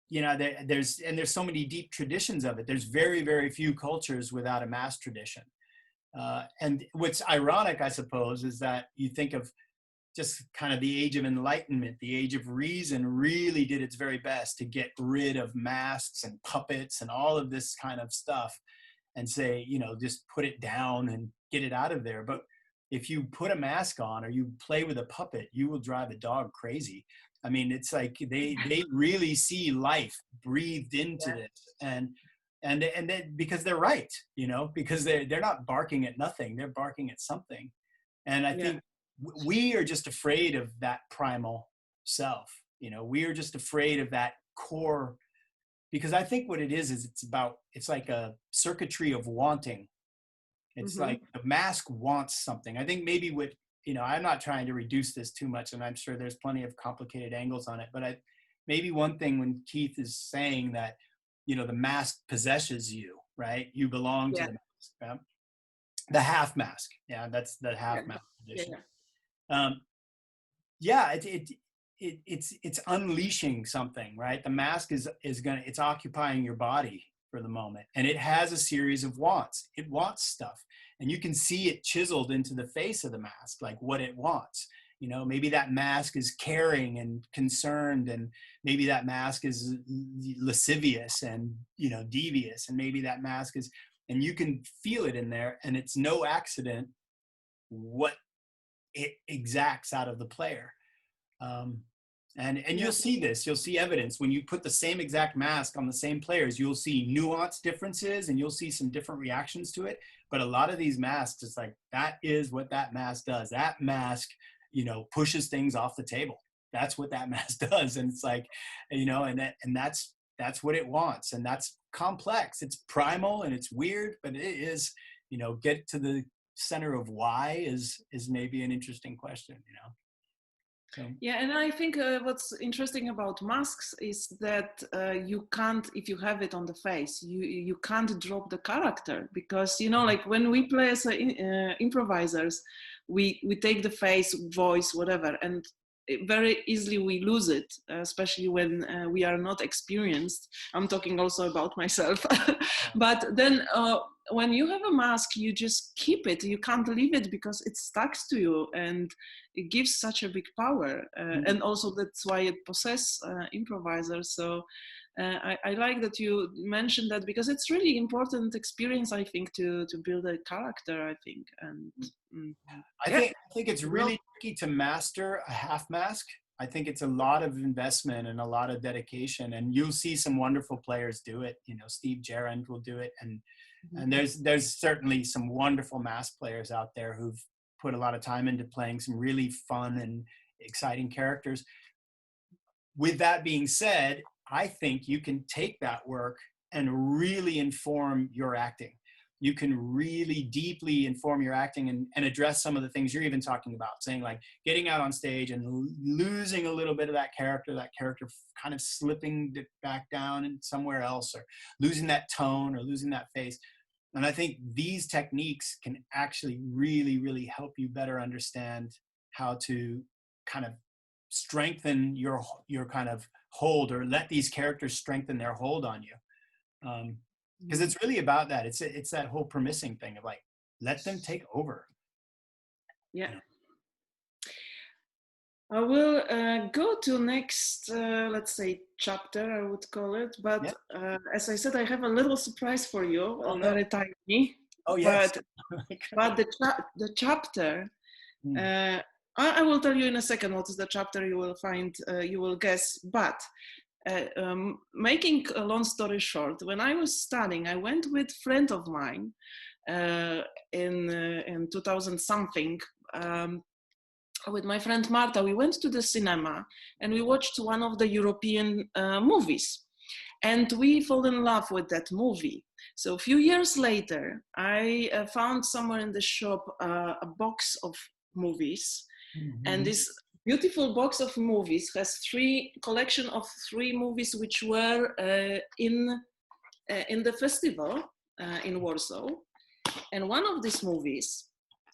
There's so many deep traditions of it. There's very, very few cultures without a mass tradition. And what's ironic, I suppose, is that you think of just kind of the age of enlightenment, the age of reason really did its very best to get rid of masks and puppets and all of this kind of stuff, and say, just put it down and get it out of there. But if you put a mask on or you play with a puppet, you will drive a dog crazy. I mean, it's like they really see life breathed into this, and then, because they're right, because they're not barking at nothing, they're barking at something. And I think we are just afraid of that primal self. We are just afraid of that core, because I think what it is it's like a circuitry of wanting. It's like the mask wants something. I think maybe I'm not trying to reduce this too much, and I'm sure there's plenty of complicated angles on it, but maybe one thing when Keith is saying that, the mask possesses you, right? You belong to the mask. Yeah? The half mask. Yeah, that's the half mask edition. It's unleashing something, right? The mask it's occupying your body for the moment, and it has a series of wants. It wants stuff, and you can see it chiseled into the face of the mask, like what it wants. Maybe that mask is caring and concerned, and maybe that mask is lascivious and devious, and maybe that mask is, and you can feel it in there, and it's no accident what it exacts out of the player. And you'll see this, you'll see evidence when you put the same exact mask on the same players, you'll see nuance differences and you'll see some different reactions to it. But a lot of these masks, it's like, that is what that mask does. That mask, you know, pushes things off the table. That's what that mask does. And it's like, you know, and that's what it wants. And that's complex. It's primal and it's weird, but it is, you know, get to the center of why is maybe an interesting question, you know. So. Yeah, and I think what's interesting about masks is that you can't, if you have it on the face, you can't drop the character, because, you know, like when we play as improvisers, we take the face, voice, whatever, and very easily we lose it, especially when we are not experienced. I'm talking also about myself. But then when you have a mask, you just keep it. You can't leave it because it sticks to you, and it gives such a big power. And also that's why it possesses improvisers. So I like that you mentioned that, because it's really important experience, I think, to build a character, I think. And I think it's really tricky to master a half mask. I think it's a lot of investment and a lot of dedication, and you'll see some wonderful players do it. You know, Steve Gerrand will do it, and there's certainly some wonderful mask players out there who've put a lot of time into playing some really fun and exciting characters. With that being said, I think you can take that work and really inform your acting. You can really deeply inform your acting and address some of the things you're even talking about, saying like getting out on stage and losing a little bit of that character kind of slipping back down and somewhere else, or losing that tone or losing that face. And I think these techniques can actually really, really help you better understand how to kind of strengthen your kind of hold, or let these characters strengthen their hold on you. Because it's really about that. It's that whole permissing thing of like, let them take over. Yeah. I will go to next, let's say, chapter, I would call it. But as I said, I have a little surprise for you, very tiny. Oh, yes. But the chapter, I will tell you in a second what is the chapter. You will find, you will guess. But making a long story short, when I was studying, I went with a friend of mine in 2000 something. With my friend Marta, we went to the cinema and we watched one of the European movies, and we fell in love with that movie. So a few years later, I found somewhere in the shop a box of movies, and this beautiful box of movies has collection of 3 movies which were in the festival in Warsaw, and one of these movies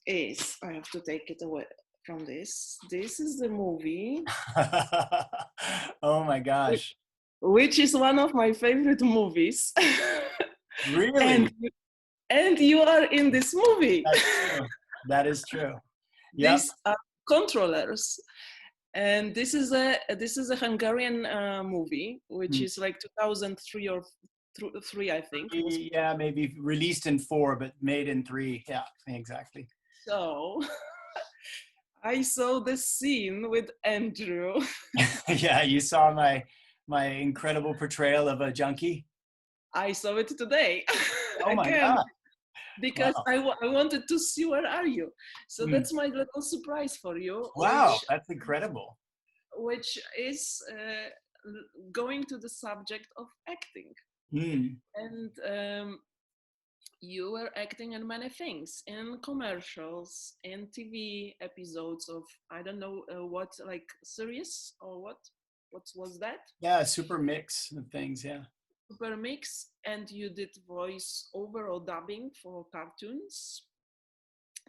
is, I have to take it away from this. This is the movie. Oh my gosh. Which is one of my favorite movies. Really? And you are in this movie. That's true. That is true. Yep. These are controllers. And this is a Hungarian movie, which is like 2003 or 3, I think. Yeah, maybe released in 4, but made in 3. Yeah, exactly. So I saw this scene with Andrew. Yeah, you saw my incredible portrayal of a junkie. I saw it today. Oh my Again, God. because Wow. I wanted to see where are you. So that's my little surprise for you. Wow, that's incredible. Which is going to the subject of acting. And you were acting in many things, in commercials, in TV episodes of, I don't know what, like series or what was that? Yeah, super mix of things, yeah. Super mix, and you did voice over or dubbing for cartoons.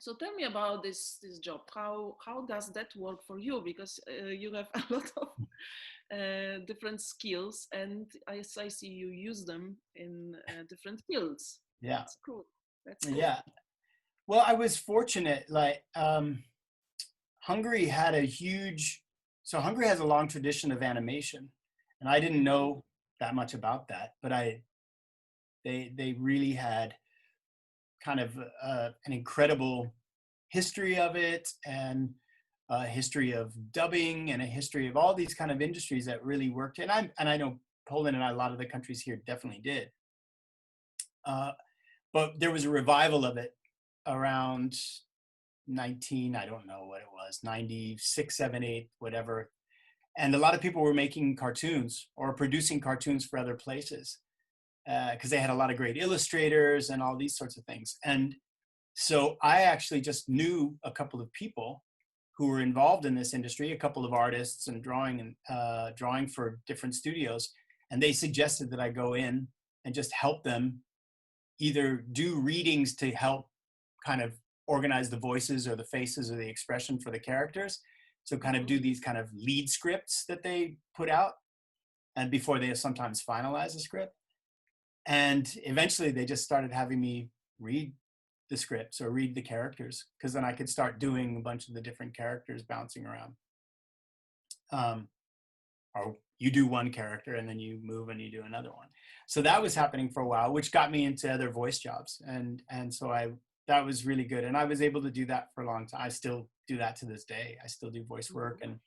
So tell me about this job. How does that work for you? Because you have a lot of different skills, and as I see you use them in different fields. Yeah. That's cool. That's cool. Yeah. Well, I was fortunate. Like Hungary had Hungary has a long tradition of animation, and I didn't know that much about that, but they really had kind of an incredible history of it, and a history of dubbing, and a history of all these kind of industries that really worked. And I know Poland and a lot of the countries here definitely did. But there was a revival of it around I don't know what it was, 96, 7, 8, whatever. And a lot of people were making cartoons or producing cartoons for other places because they had a lot of great illustrators and all these sorts of things. And so I actually just knew a couple of people who were involved in this industry, a couple of artists and drawing for different studios. And they suggested that I go in and just help them either do readings to help kind of organize the voices or the faces or the expression for the characters. So kind of do these kind of lead scripts that they put out, and before they sometimes finalize a script. And eventually they just started having me read the scripts or read the characters, because then I could start doing a bunch of the different characters bouncing around. Or you do one character and then you move and you do another one. So that was happening for a while, which got me into other voice jobs. And so that was really good. And I was able to do that for a long time. I still do that to this day. I still do voice work and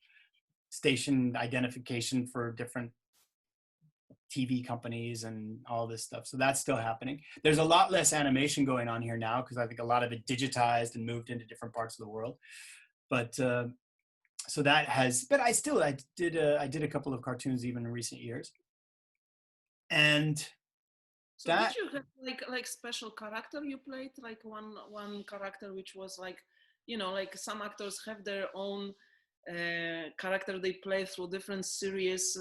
station identification for different TV companies and all this stuff. So that's still happening. There's a lot less animation going on here now because I think a lot of it digitized and moved into different parts of the world. But so that has, but I did a couple of cartoons even in recent years. And so did you have like special character you played, like one character which was like, you know, like some actors have their own character they play through different series,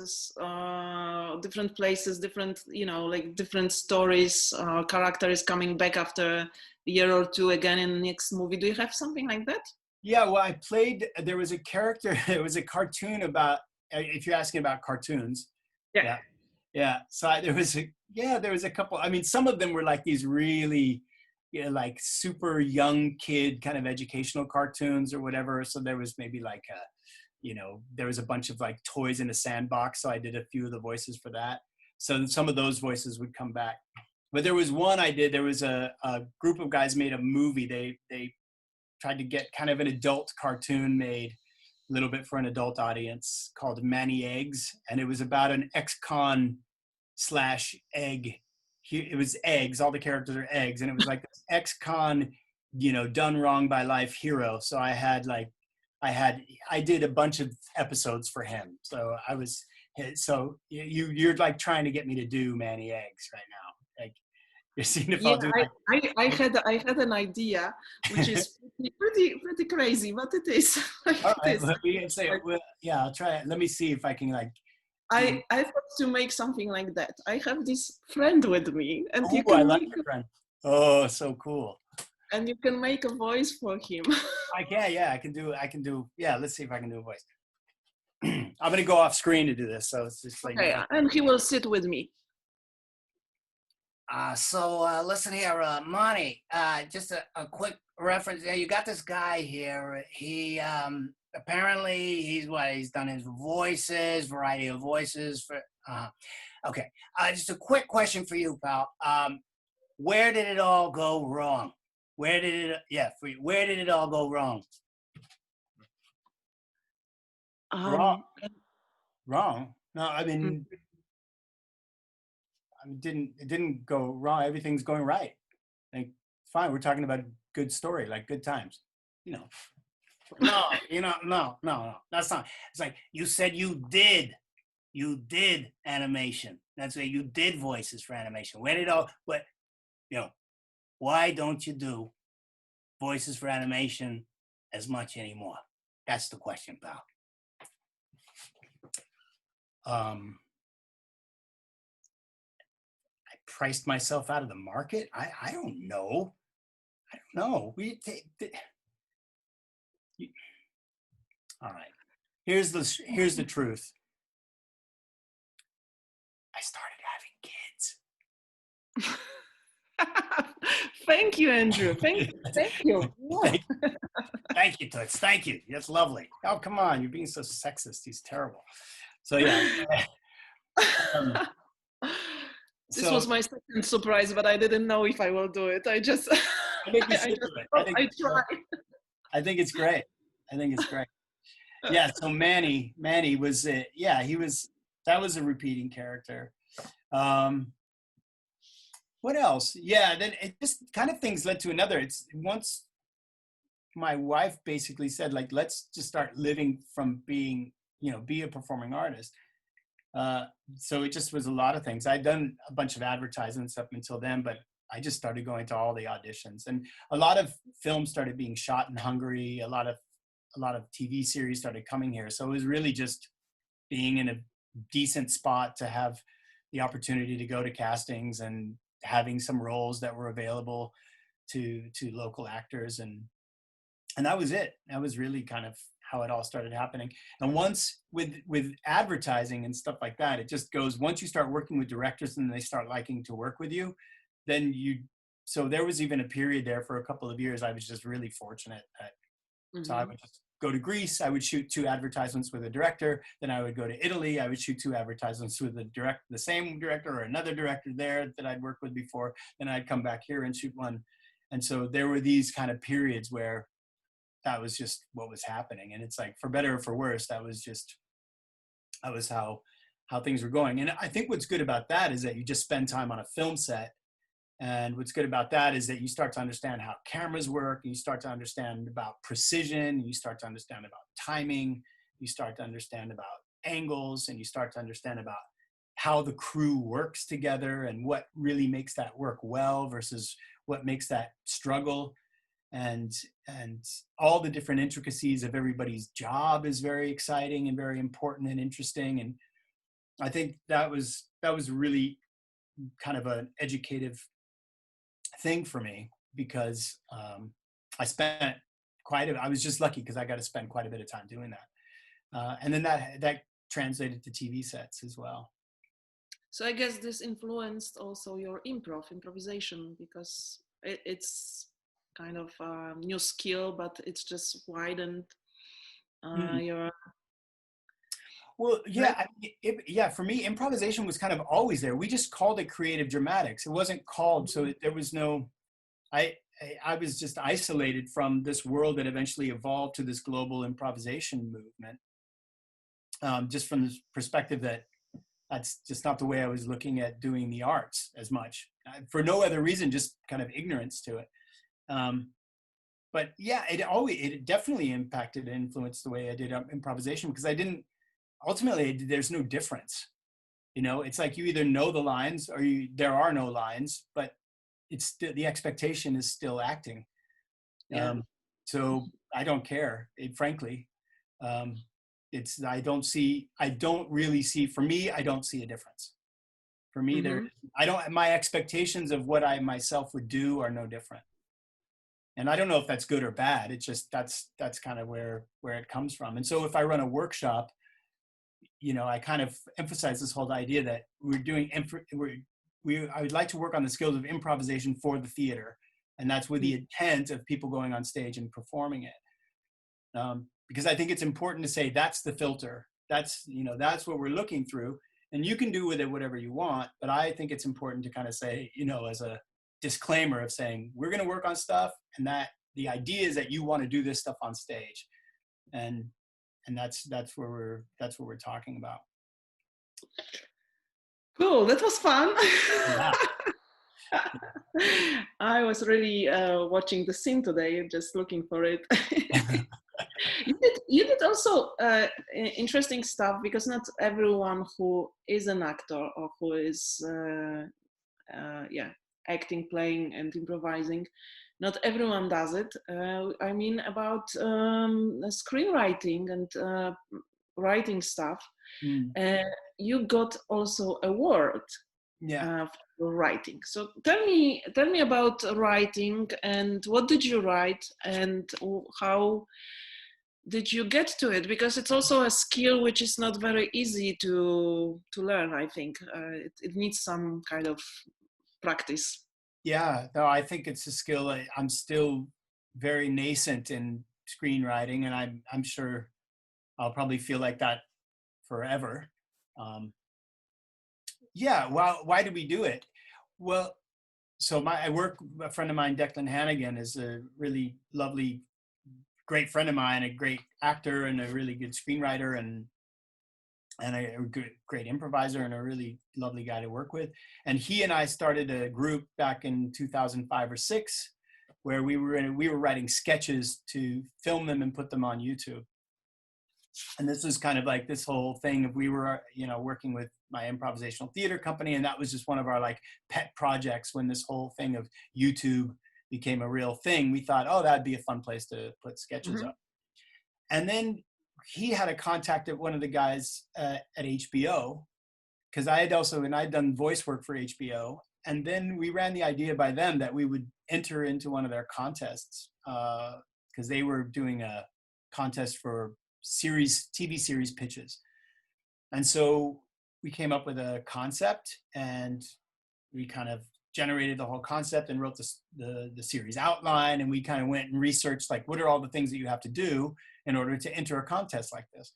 different places, different, you know, like different stories. Character is coming back after a year or two again in the next movie. Do you have something like that? Yeah, well, there was a character, it was a cartoon about, if you're asking about cartoons. Yeah. So there was a couple, I mean, some of them were like these really, like super young kid kind of educational cartoons or whatever. So there was maybe like there was a bunch of like toys in a sandbox. So I did a few of the voices for that. So some of those voices would come back. But there was one there was a group of guys made a movie. They tried to get kind of an adult cartoon made a little bit for an adult audience called Manny Eggs. And it was about an ex-con /egg. It was eggs. All the characters are eggs. And it was like this ex-con, done wrong by life hero. So I did a bunch of episodes for him. So you're like trying to get me to do Manny Eggs right now. Like, you're seeing if I'll do that. I had an idea, which is pretty crazy, but it is. All right, I'll try it. Let me see if I can like. I thought to make something like that. I have this friend with me, and you I can like your friend. Oh, so cool. And you can make a voice for him. I can, yeah. I can do. Yeah, let's see if I can do a voice. I'm gonna go off screen to do this, so it's just like. Okay, and he will sit with me. So listen here, Monty, just a quick reference. You got this guy here. He apparently he's done his voices, variety of voices for. Okay, just a quick question for you, pal. Where did it all go wrong? Where did it all go wrong? Wrong? No, I mean. It didn't go wrong. Everything's going right. Like, fine. We're talking about a good story, like good times. No. That's not. It's like you said you did animation. That's why you did voices for animation. Why don't you do voices for animation as much anymore? That's the question, pal. Priced myself out of the market. I don't know. All right. Here's the truth. I started having kids. Thank you, Andrew. Thank you. Thank you, Toots. Thank you. That's lovely. Oh, come on. You're being so sexist. He's terrible. So yeah. This was my second surprise, but I didn't know if I will do it. I try. I think it's great. I think it's great. Yeah. So Manny was it. Yeah, that was a repeating character. What else? Yeah, then it just kind of things led to another. It's once my wife basically said, like, let's just start living from being, be a performing artist. So it just was a lot of things. I'd done a bunch of advertisements up until then, but I just started going to all the auditions, and a lot of films started being shot in Hungary. A lot of TV series started coming here. So it was really just being in a decent spot to have the opportunity to go to castings and having some roles that were available to local actors. And that was it. That was really kind of how it all started happening. And once with advertising and stuff like that, it just goes, once you start working with directors and they start liking to work with you, then so there was even a period there for a couple of years, I was just really fortunate that, so I would just go to Greece, I would shoot 2 advertisements with a director, then I would go to Italy, I would shoot 2 advertisements with the same director or another director there that I'd worked with before, then I'd come back here and shoot one. And so there were these kind of periods where that was just what was happening. And it's like, for better or for worse, that was how things were going. And I think what's good about that is that you just spend time on a film set. And what's good about that is that you start to understand how cameras work, and you start to understand about precision, you start to understand about timing, you start to understand about angles, and you start to understand about how the crew works together and what really makes that work well versus what makes that struggle. And all the different intricacies of everybody's job is very exciting and very important and interesting. And I think that was really kind of an educative thing for me, because I was just lucky because I got to spend quite a bit of time doing that. And then that translated to TV sets as well. So I guess this influenced also your improvisation, because it's kind of a new skill, but it's just widened your... Well, yeah, for me, improvisation was kind of always there. We just called it creative dramatics. It wasn't called, so there was no, I was just isolated from this world that eventually evolved to this global improvisation movement. Just from this perspective that that's just not the way I was looking at doing the arts as much, for no other reason, just kind of ignorance to it. But yeah, it definitely impacted and influenced the way I did improvisation, because ultimately there's no difference. It's like you either know the lines or there are no lines, but it's the expectation is still acting. Yeah. So I don't care, frankly. I don't really see, for me, I don't see a difference. For me, my expectations of what I myself would do are no different. And I don't know if that's good or bad. It's just, that's kind of where it comes from. And so if I run a workshop, I kind of emphasize this whole idea that I would like to work on the skills of improvisation for the theater. And that's with the intent of people going on stage and performing it. Because I think it's important to say, that's the filter. That's what we're looking through. And you can do with it whatever you want. But I think it's important to kind of say, as a disclaimer of saying, we're going to work on stuff. And that the idea is that you want to do this stuff on stage. And that's what we're talking about. Cool, that was fun. Yeah. I was really watching the scene today, just looking for it. You did also interesting stuff, because not everyone who is an actor or who is acting, playing, and improvising, not everyone does it. I mean about screenwriting and writing stuff. You got also award for writing. So tell me about writing, and what did you write, and how did you get to it? Because it's also a skill which is not very easy to learn. I think it needs some kind of practice. Yeah, no, I think it's a skill. I'm still very nascent in screenwriting, and I'm sure I'll probably feel like that forever. Why do we do it? Well, so a friend of mine, Declan Hannigan, is a really lovely great friend of mine, a great actor and a really good screenwriter and a great improviser and a really lovely guy to work with. And he and I started a group back in 2005 or 6, where we were writing sketches to film them and put them on YouTube. And this was kind of like this whole thing of we were, working with my improvisational theater company, and that was just one of our like pet projects when this whole thing of YouTube became a real thing. We thought, oh, that'd be a fun place to put sketches up. And then he had a contact at one of the guys at HBO, because I'd done voice work for HBO. And then we ran the idea by them that we would enter into one of their contests, because they were doing a contest for TV series pitches. And so we came up with a concept, and we kind of generated the whole concept and wrote the series outline. And we kind of went and researched, like, what are all the things that you have to do in order to enter a contest like this?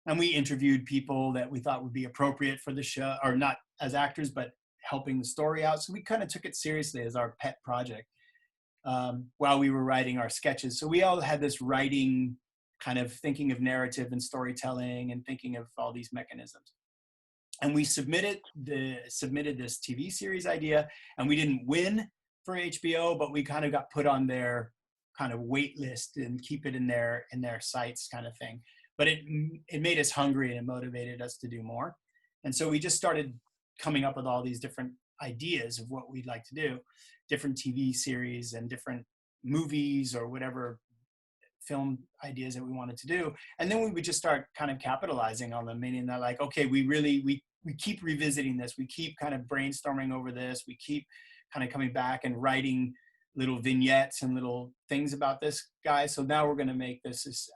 And we interviewed people that we thought would be appropriate for the show, or not as actors, but helping the story out. So we kind of took it seriously as our pet project while we were writing our sketches. So we all had this writing, kind of thinking of narrative and storytelling and thinking of all these mechanisms. And we submitted this TV series idea, and we didn't win for HBO, but we kind of got put on their kind of wait list and keep it in their sites kind of thing. But it made us hungry, and it motivated us to do more. And so we just started coming up with all these different ideas of what we'd like to do, different TV series and different movies or whatever film ideas that we wanted to do. And then we would just start kind of capitalizing on them, meaning that, like, okay, we keep revisiting this. We keep kind of brainstorming over this. We keep kind of coming back and writing little vignettes and little things about this guy. So now we're going to make this as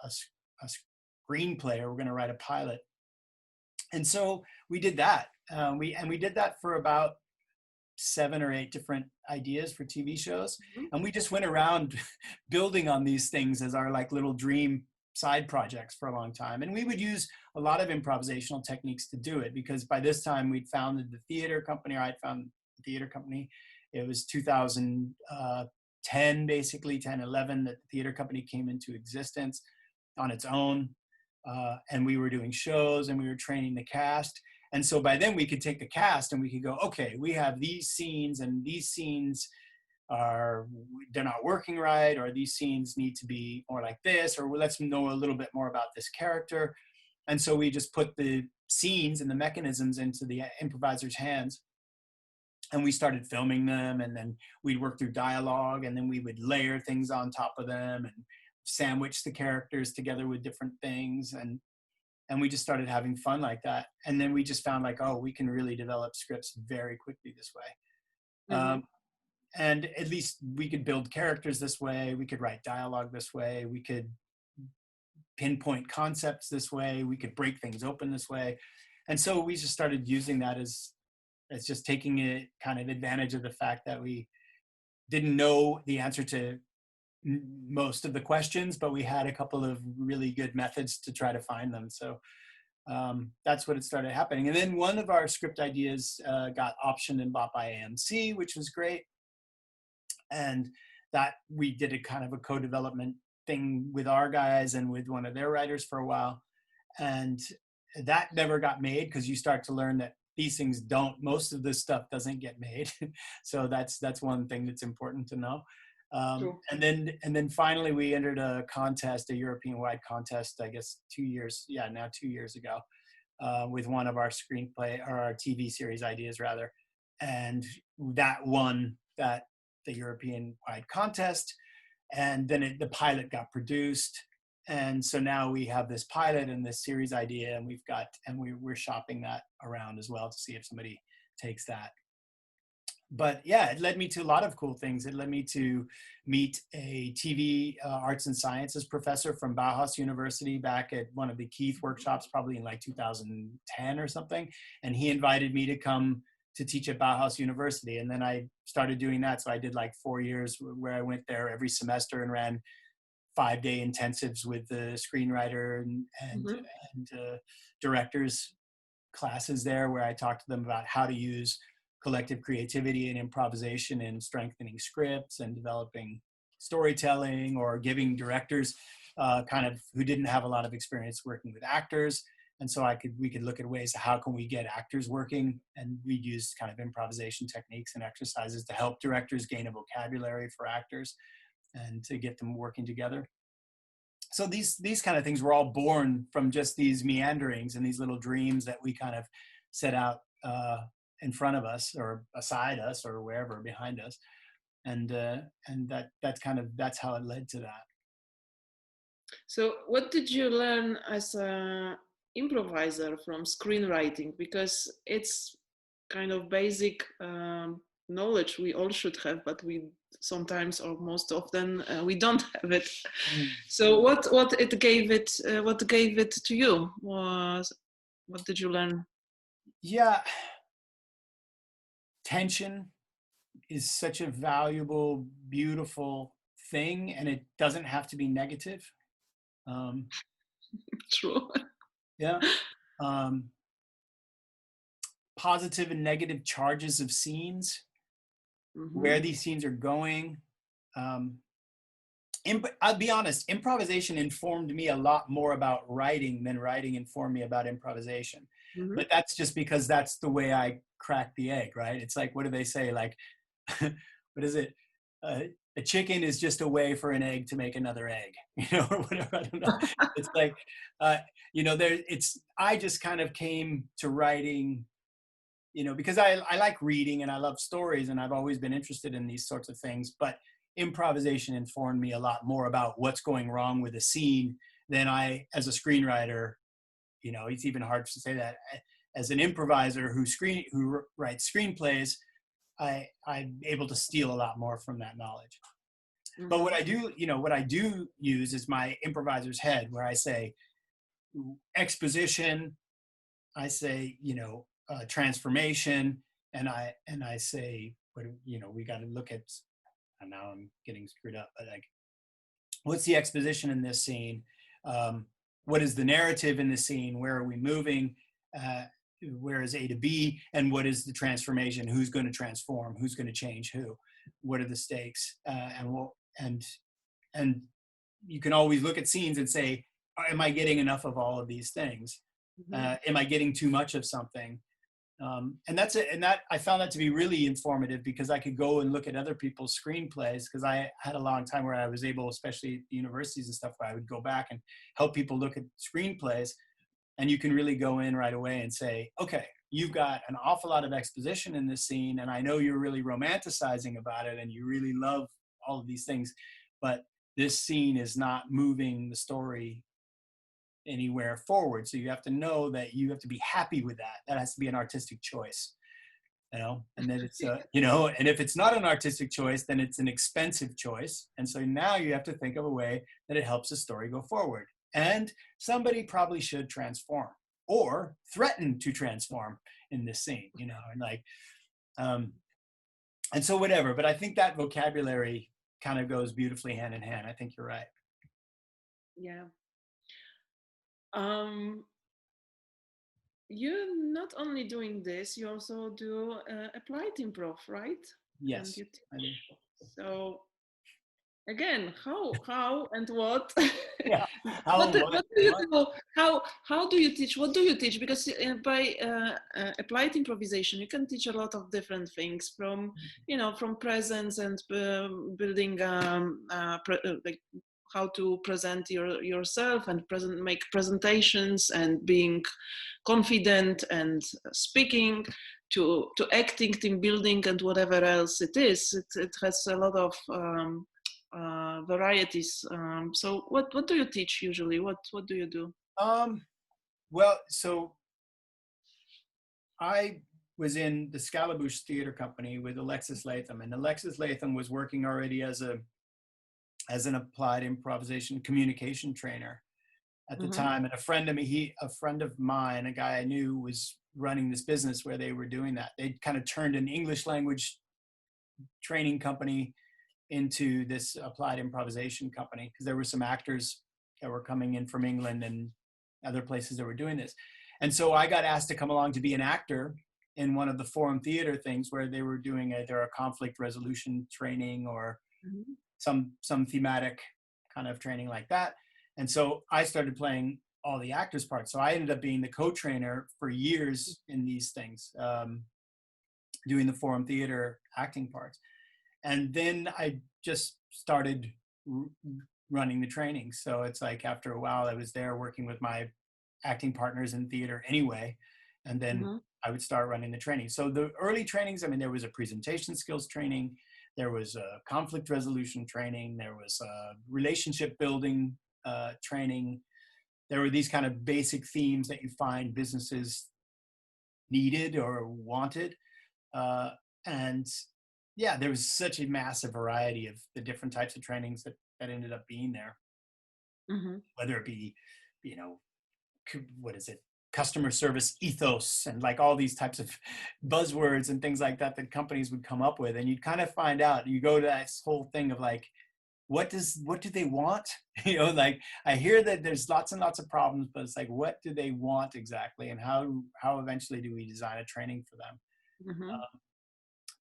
a screenplay, or we're going to write a pilot. And so we did that. We did that for about 7 or 8 different ideas for TV shows. And we just went around building on these things as our like little dream side projects for a long time. And we would use a lot of improvisational techniques to do it, because by this time we'd founded the theater company, or I'd founded the theater company. It was 2010, basically 10, 11, that the theater company came into existence on its own. And we were doing shows and we were training the cast. And so by then we could take the cast and we could go, okay, we have these scenes, and these scenes they're not working right, or these scenes need to be more like this, or let's know a little bit more about this character. And so we just put the scenes and the mechanisms into the improviser's hands, and we started filming them, and then we'd work through dialogue, and then we would layer things on top of them and sandwich the characters together with different things. And we just started having fun like that. And then we just found, like, oh, we can really develop scripts very quickly this way. And at least we could build characters this way. We could write dialogue this way. We could pinpoint concepts this way. We could break things open this way. And so we just started using that as just taking it kind of advantage of the fact that we didn't know the answer to most of the questions, but we had a couple of really good methods to try to find them. So that's what it started happening. And then one of our script ideas got optioned and bought by AMC, which was great. And that we did a kind of a co-development thing with our guys and with one of their writers for a while. And that never got made, because you start to learn that these things most of this stuff doesn't get made. So that's one thing that's important to know. And then finally we entered a contest, a European-wide contest, I guess 2 years ago, with one of our screenplay, or our TV series ideas rather. And that won the European-wide contest. And then the pilot got produced. And so now we have this pilot and this series idea, and we're shopping that around as well to see if somebody takes that. But yeah, it led me to a lot of cool things. It led me to meet a TV arts and sciences professor from Bauhaus University back at one of the Keith workshops, probably in like 2010 or something. And he invited me to come to teach at Bauhaus University. And then I started doing that. So I did like 4 years where I went there every semester and ran 5-day intensives with the screenwriter and directors classes there, where I talked to them about how to use collective creativity and improvisation in strengthening scripts and developing storytelling, or giving directors kind of who didn't have a lot of experience working with actors. And so we could look at ways of how can we get actors working, and we used kind of improvisation techniques and exercises to help directors gain a vocabulary for actors and to get them working together. So these kind of things were all born from just these meanderings and these little dreams that we kind of set out in front of us or beside us or wherever behind us. And that's how it led to that. So what did you learn as a improviser from screenwriting? Because it's kind of basic knowledge we all should have, but we sometimes, or most often, we don't have it. So what gave it to you? What did you learn? Yeah, tension is such a valuable, beautiful thing, and it doesn't have to be negative. True. Yeah. Positive and negative charges of scenes, where these scenes are going. I'll be honest, improvisation informed me a lot more about writing than writing informed me about improvisation. But that's just because that's the way I cracked the egg, right? It's like, what do they say? Like, what is it? A chicken is just a way for an egg to make another egg, or whatever. I don't know. It's like, I just kind of came to writing, because I like reading and I love stories, and I've always been interested in these sorts of things, but improvisation informed me a lot more about what's going wrong with a scene than I, as a screenwriter, it's even hard to say that. As an improviser who writes screenplays, I'm able to steal a lot more from that knowledge. But what I do use is my improviser's head, where I say exposition, I say, transformation, and I say, we got to look at, and now I'm getting screwed up, but like, what's the exposition in this scene? What is the narrative in the scene? Where are we moving? Where is A to B? And what is the transformation? Who's going to transform? Who's going to change who? What are the stakes? And you can always look at scenes and say, am I getting enough of all of these things? Am I getting too much of something? And that's it. And that, I found that to be really informative, because I could go and look at other people's screenplays, because I had a long time where I was able, especially at universities and stuff, where I would go back and help people look at screenplays. And you can really go in right away and say, okay, you've got an awful lot of exposition in this scene, and I know you're really romanticizing about it, and you really love all of these things, but this scene is not moving the story anywhere forward. So you have to know that you have to be happy with that. That has to be an artistic choice, and then it's, and if it's not an artistic choice, then it's an expensive choice. And so now you have to think of a way that it helps the story go forward. And somebody probably should transform or threaten to transform in this scene, and like, and so whatever. But I think that vocabulary kind of goes beautifully hand in hand. I think you're right. Yeah. You're not only doing this, you also do applied improv, right? Yes, I do. So again, how and what? Yeah. What do you do? How do you teach? What do you teach? Because by applied improvisation, you can teach a lot of different things, from from presence and building like how to present yourself and make presentations and being confident and speaking, to acting, team building, and whatever else it is. It has a lot of varieties. So what do you teach usually? What do you do? Well, so I was in the Scallabouche theater company with Alexis Latham, and Alexis Latham was working already as an applied improvisation communication trainer at the time. And a friend of mine, a guy I knew, was running this business where they were doing that. They kind of turned an English language training company into this applied improvisation company, because there were some actors that were coming in from England and other places that were doing this. And so I got asked to come along to be an actor in one of the forum theater things, where they were doing either a conflict resolution training or some thematic kind of training like that. And so I started playing all the actors' parts. So I ended up being the co-trainer for years in these things, doing the Forum Theater acting parts. And then I just started running the training. So it's like after a while I was there working with my acting partners in theater anyway. And then I would start running the training. So the early trainings, I mean, there was a presentation skills training, there was a conflict resolution training, there was a relationship building training. There were these kind of basic themes that you find businesses needed or wanted. And yeah, there was such a massive variety of the different types of trainings that ended up being there. Whether it be, you know, what is it? Customer service ethos and like all these types of buzzwords and things like that that companies would come up with. And you'd kind of find out, you go to that whole thing of like, what do they want? You know, like I hear that there's lots and lots of problems, but it's like, what do they want exactly? And how eventually do we design a training for them?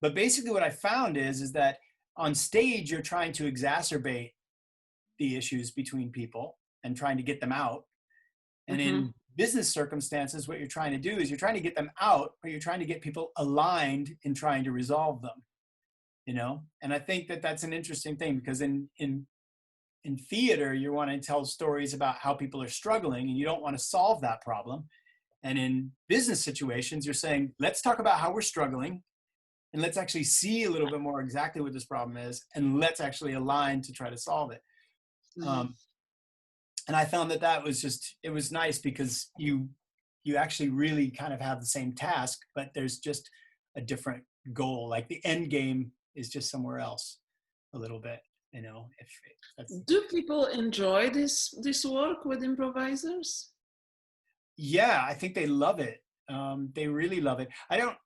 But basically what I found is that on stage, you're trying to exacerbate the issues between people and trying to get them out. And in business circumstances, what you're trying to do is you're trying to get them out, but you're trying to get people aligned in trying to resolve them, you know? And I think that that's an interesting thing because in theater, you want to tell stories about how people are struggling and you don't want to solve that problem. And in business situations, you're saying, let's talk about how we're struggling and let's actually see a little bit more exactly what this problem is and let's actually align to try to solve it. And I found that was just, it was nice because you actually really kind of have the same task, but there's just a different goal. Like the end game is just somewhere else a little bit, you know. If that's... Do people enjoy this work with improvisers? Yeah, I think they love it. They really love it. I don't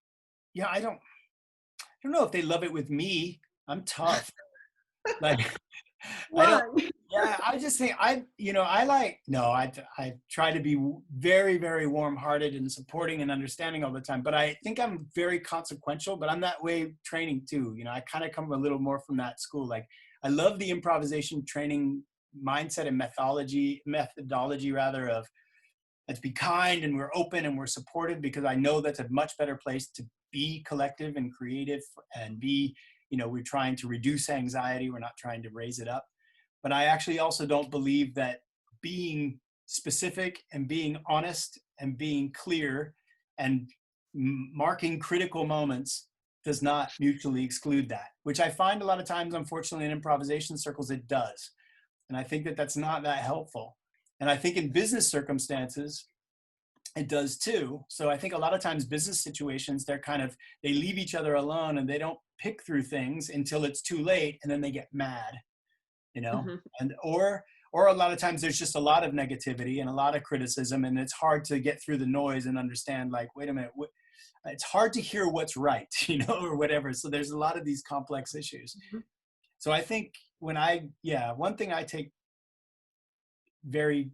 know if they love it with me. I'm tough. Like, I just think I try to be very, very warm-hearted and supporting and understanding all the time, but I think I'm very consequential, but I'm that way training too. You know, I kind of come a little more from that school. Like I love the improvisation training mindset and methodology rather of let's be kind and we're open and we're supportive because I know that's a much better place to be collective and creative and be, you know, we're trying to reduce anxiety. We're not trying to raise it up. But I actually also don't believe that being specific and being honest and being clear and marking critical moments does not mutually exclude that, which I find a lot of times, unfortunately, in improvisation circles, it does. And I think that that's not that helpful. And I think in business circumstances, it does too. So I think a lot of times business situations, they leave each other alone and they don't pick through things until it's too late and then they get mad. You know, and or a lot of times there's just a lot of negativity and a lot of criticism and it's hard to get through the noise and understand like, wait a minute, it's hard to hear what's right, you know, or whatever. So there's a lot of these complex issues. So I think one thing I take very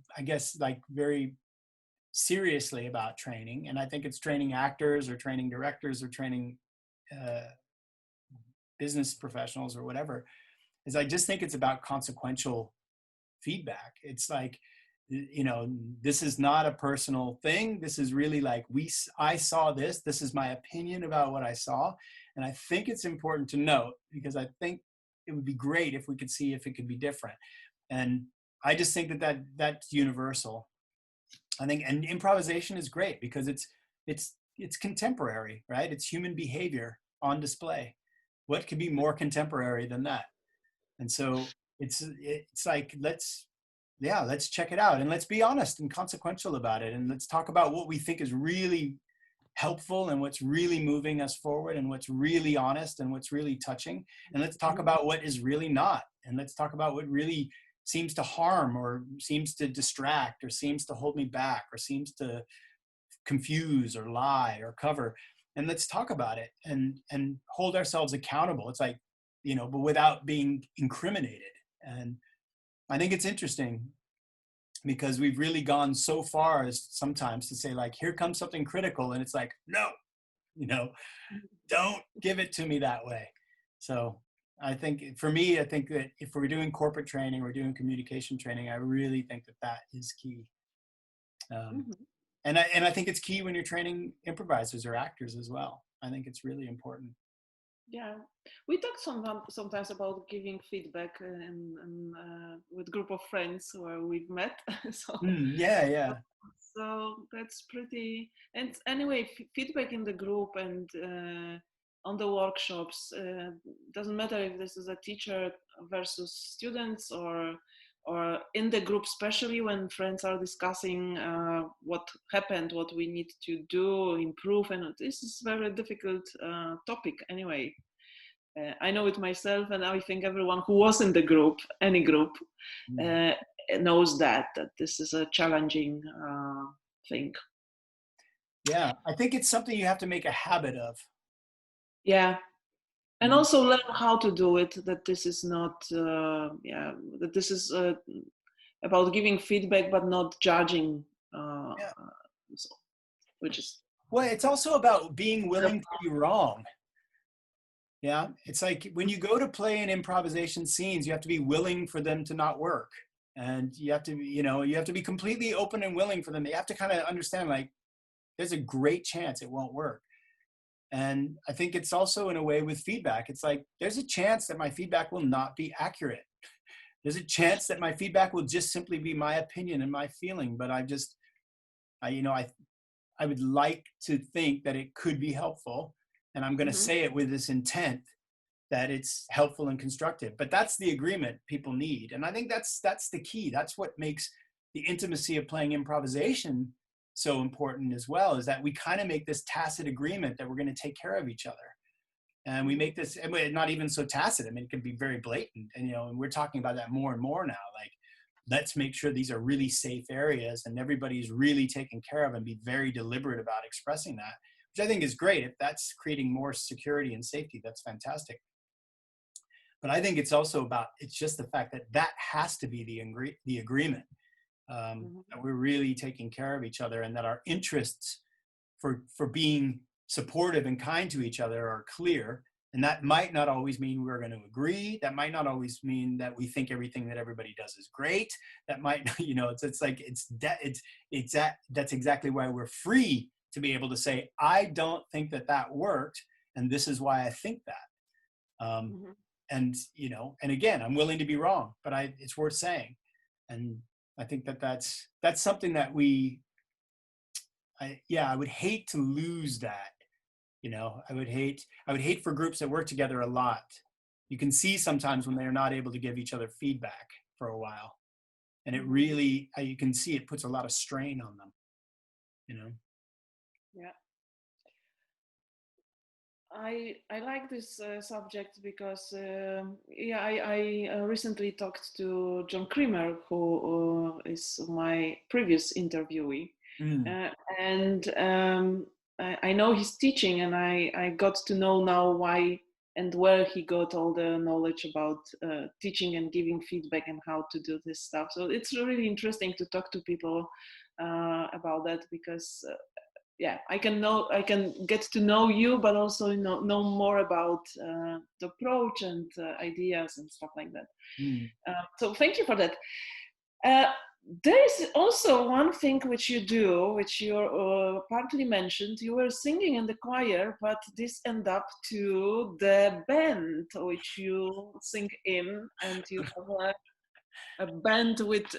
seriously about training, and I think it's training actors or training directors or training business professionals or whatever, is I just think it's about consequential feedback. It's like, you know, this is not a personal thing. This is really like, I saw this. This is my opinion about what I saw. And I think it's important to note because I think it would be great if we could see if it could be different. And I just think that's universal. I think, and improvisation is great because it's contemporary, right? It's human behavior on display. What could be more contemporary than that? And so it's like, let's check it out and let's be honest and consequential about it. And let's talk about what we think is really helpful and what's really moving us forward and what's really honest and what's really touching. And let's talk about what is really not. And let's talk about what really seems to harm or seems to distract or seems to hold me back or seems to confuse or lie or cover. And let's talk about it and hold ourselves accountable. It's like, you know, but without being incriminated. And I think it's interesting because we've really gone so far as sometimes to say like, here comes something critical. And it's like, no, you know, don't give it to me that way. So I think for me, I think that if we're doing corporate training, we're doing communication training, I really think that that is key. And I think it's key when you're training improvisers or actors as well. I think it's really important. Yeah, we talk sometimes about giving feedback with group of friends where we've met. So yeah. So that's pretty. And anyway, feedback in the group and on the workshops doesn't matter if this is a teacher versus students or in the group, especially when friends are discussing what happened, what we need to do, improve, and this is a very difficult topic anyway. I know it myself, and I think everyone who was in the group, any group, knows that this is a challenging thing. Yeah, I think it's something you have to make a habit of. Yeah. And also learn how to do it, that this is not, that this is about giving feedback, but not judging, which is... Well, it's also about being willing to be wrong. Yeah, it's like when you go to play in improvisation scenes, you have to be willing for them to not work. And you have to, you have to be completely open and willing for them. You have to kind of understand, like, there's a great chance it won't work. And I think it's also in a way with feedback. It's like, there's a chance that my feedback will not be accurate. There's a chance that my feedback will just simply be my opinion and my feeling. But I would like to think that it could be helpful. And I'm going to say it with this intent that it's helpful and constructive. But that's the agreement people need. And I think that's the key. That's what makes the intimacy of playing improvisation so important as well, is that we kind of make this tacit agreement that we're going to take care of each other. And we make this, and not even so tacit. I mean, it can be very blatant. And, and we're talking about that more and more now. Like, let's make sure these are really safe areas and everybody's really taken care of, and be very deliberate about expressing that, which I think is great. If that's creating more security and safety, that's fantastic. But I think it's also about, it's just the fact that that has to be the agreement. That we're really taking care of each other, and that our interests for being supportive and kind to each other are clear. And that might not always mean we're going to agree. That might not always mean that we think everything that everybody does is great. That might, that's exactly why we're free to be able to say, I don't think that worked, and this is why I think that. And again, I'm willing to be wrong, but it's worth saying. And I think that's something that I would hate to lose that. I would hate for groups that work together a lot. You can see sometimes when they're not able to give each other feedback for a while, and it really, you can see it puts a lot of strain on them. Yeah. I like this subject because I recently talked to John Creamer, who is my previous interviewee, and I know his teaching, and I got to know now why and where he got all the knowledge about teaching and giving feedback and how to do this stuff. So it's really interesting to talk to people about that, because I can get to know you, but also know more about the approach and ideas and stuff like that. So thank you for that. There is also one thing which you do, which you partly mentioned. You were singing in the choir, but this ended up to the band which you sing in, and you have a band with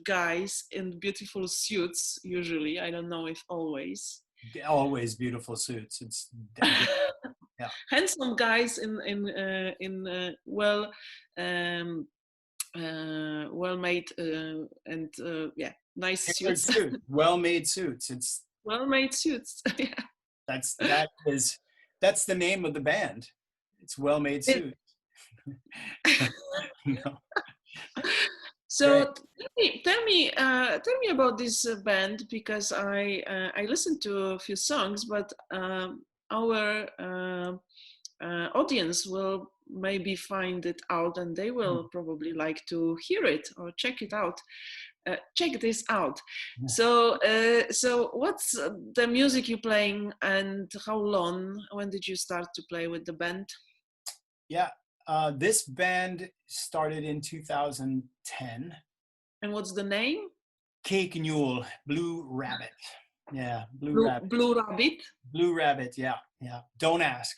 guys in beautiful suits. Usually, I don't know if always. Always beautiful suits. It's handsome guys in well-made and nice suits. Well-made suits. It's well-made suits. Yeah. That's the name of the band. It's Well-Made Suits. No. So tell me about this band, because I listened to a few songs, but our audience will maybe find it out, and they will probably like to hear it or check it out. Check this out. So what's the music you're playing, and how long? When did you start to play with the band? Yeah, This band started in 2010. And what's the name? Kéknyúl, Blue Rabbit. Yeah, Rabbit. Blue Rabbit. Blue Rabbit, yeah. Don't ask.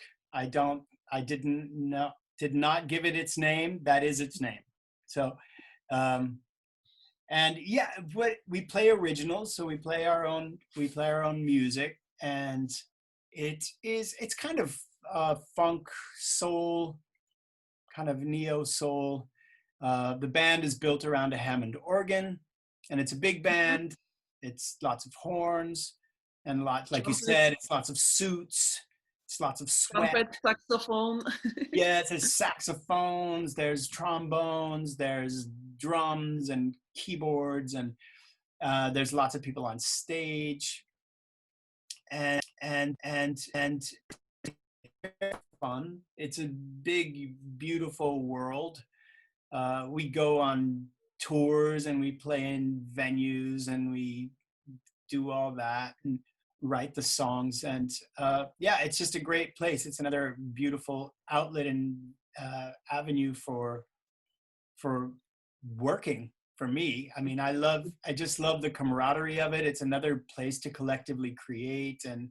Did not give it its name. That is its name. So, and yeah, but we play originals, so we play our own music, and it's kind of funk, soul, kind of neo soul. The band is built around a Hammond organ, and it's a big band. It's lots of horns, and like you said, it's lots of suits. It's lots of sweat. Trumpet, saxophone. Yeah, there's saxophones, there's trombones, there's drums and keyboards, and there's lots of people on stage, and fun. It's a big, beautiful world. We go on tours and we play in venues and we do all that and write the songs, and yeah, it's just a great place. It's another beautiful outlet and avenue for working for me. I mean, I just love the camaraderie of it. It's another place to collectively create, and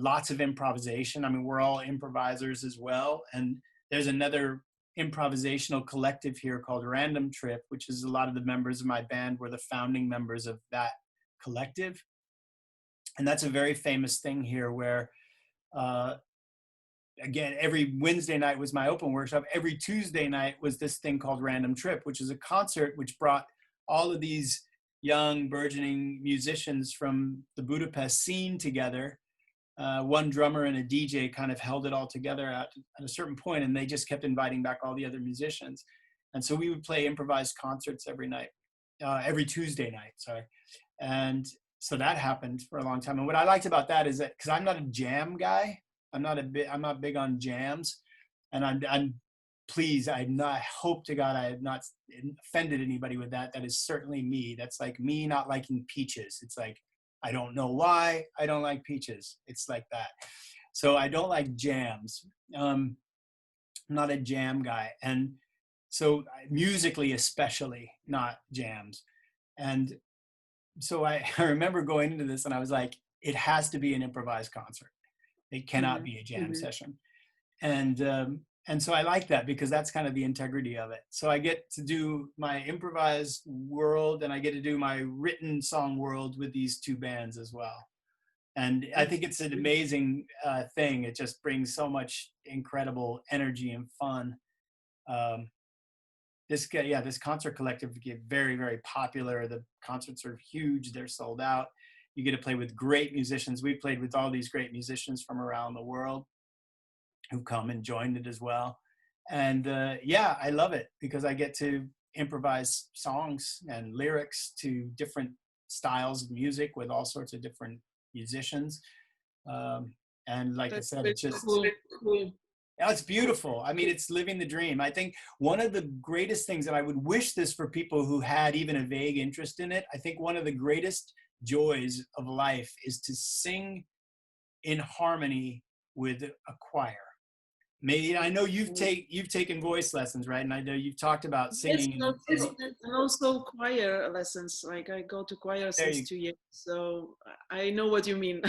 lots of improvisation. I mean, we're all improvisers as well, and there's another improvisational collective here called Random Trip, which is a lot of the members of my band were the founding members of that collective. And that's a very famous thing here where, again, every Wednesday night was my open workshop. Every Tuesday night was this thing called Random Trip, which is a concert which brought all of these young burgeoning musicians from the Budapest scene together. One drummer and a DJ kind of held it all together at a certain point, and they just kept inviting back all the other musicians. And so we would play improvised concerts every Tuesday night, sorry. And so that happened for a long time. And what I liked about that is that, because I'm not a jam guy, I'm not big on jams, and I'm pleased, I hope to God I have not offended anybody with that. That is certainly me. That's like me not liking peaches. It's like, I don't know why I don't like peaches. It's like that. So I don't like jams. I'm not a jam guy. And so musically, especially not jams. And so I remember going into this and I was like, it has to be an improvised concert. It cannot be a jam session. And so I like that because that's kind of the integrity of it. So I get to do my improvised world and I get to do my written song world with these two bands as well. And I think it's an amazing thing. It just brings so much incredible energy and fun. This concert collective get very, very popular. The concerts are huge. They're sold out. You get to play with great musicians. We played with all these great musicians from around the world who come and joined it as well. And yeah, I love it because I get to improvise songs and lyrics to different styles of music with all sorts of different musicians. And like I said, it's just, cool. yeah, it's beautiful. I mean, it's living the dream. I think one of the greatest things, and I would wish this for people who had even a vague interest in it, I think one of the greatest joys of life is to sing in harmony with a choir. Maybe I know you've taken voice lessons, right? And I know you've talked about singing. Yes, and also choir lessons. Like I go to choir since 2 years, so I know what you mean.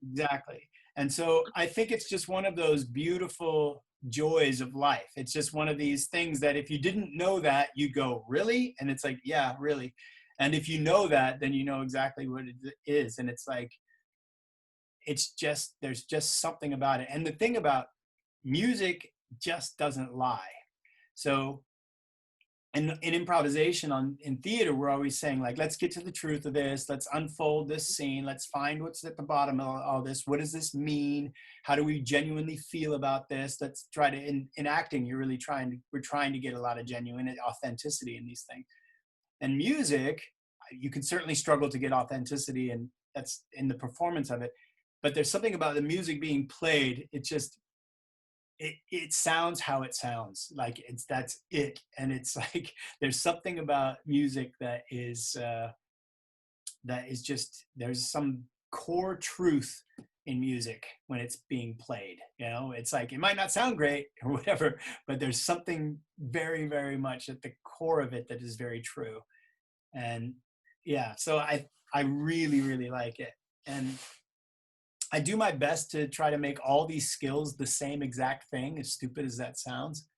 Exactly. And so I think it's just one of those beautiful joys of life. It's just one of these things that if you didn't know that, you go, really? And it's like, yeah, really. And if you know that, then you know exactly what it is. And it's like, it's just, there's just something about it. And the thing about music just doesn't lie. So in improvisation in theater, we're always saying like, let's get to the truth of this. Let's unfold this scene. Let's find what's at the bottom of all this. What does this mean? How do we genuinely feel about this? Let's try to, in acting, we're trying to get a lot of genuine authenticity in these things. And music, you can certainly struggle to get authenticity, and that's in the performance of it. But there's something about the music being played. It just, it sounds how it sounds, like that's it. And it's like there's something about music that is just, there's some core truth in music when it's being played. You know, it's like, it might not sound great or whatever, but there's something very, very much at the core of it that is very true. And yeah, so I really, really like it. And I do my best to try to make all these skills the same exact thing, as stupid as that sounds.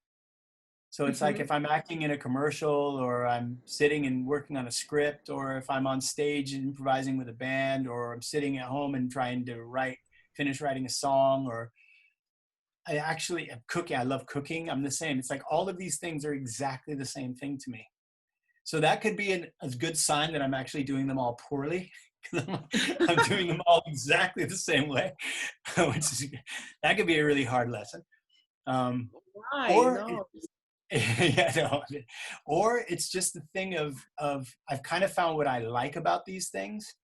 So it's like if I'm acting in a commercial, or I'm sitting and working on a script, or if I'm on stage and improvising with a band, or I'm sitting at home and trying to finish writing a song, or I actually am cooking. I love cooking. I'm the same. It's like all of these things are exactly the same thing to me. So that could be a good sign that I'm actually doing them all poorly. I'm doing them all exactly the same way, that could be a really hard lesson. Why? Or No. yeah, no. Or it's just the thing of I've kind of found what I like about these things,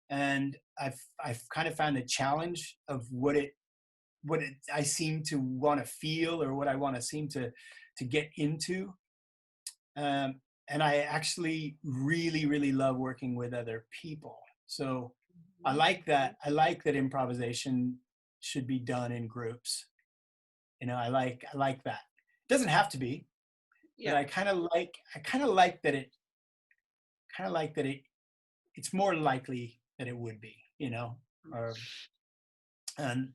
and I've kind of found the challenge of what I seem to want to feel, or what I want to seem to get into. And I actually really, really love working with other people. So I like that. I like that improvisation should be done in groups. You know, I like that. It doesn't have to be, but I kind of like that it's more likely that it would be, you know, and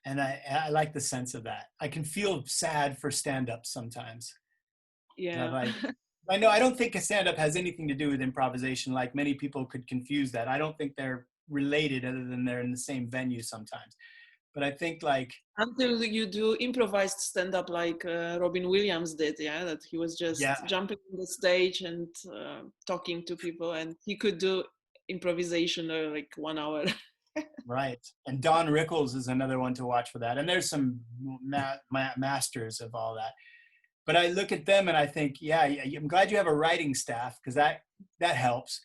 I like the sense of that. I can feel sad for stand-up sometimes. Yeah. I know, I don't think a stand-up has anything to do with improvisation. Like, many people could confuse that. I don't think they're related, other than they're in the same venue sometimes. But I think, like, until you do improvised stand-up like Robin Williams did, that he was just jumping on the stage and talking to people, and he could do improvisation like 1 hour. Right. And Don Rickles is another one to watch for that. And there's some masters of all that. But I look at them and I think, yeah, I'm glad you have a writing staff, because that helps.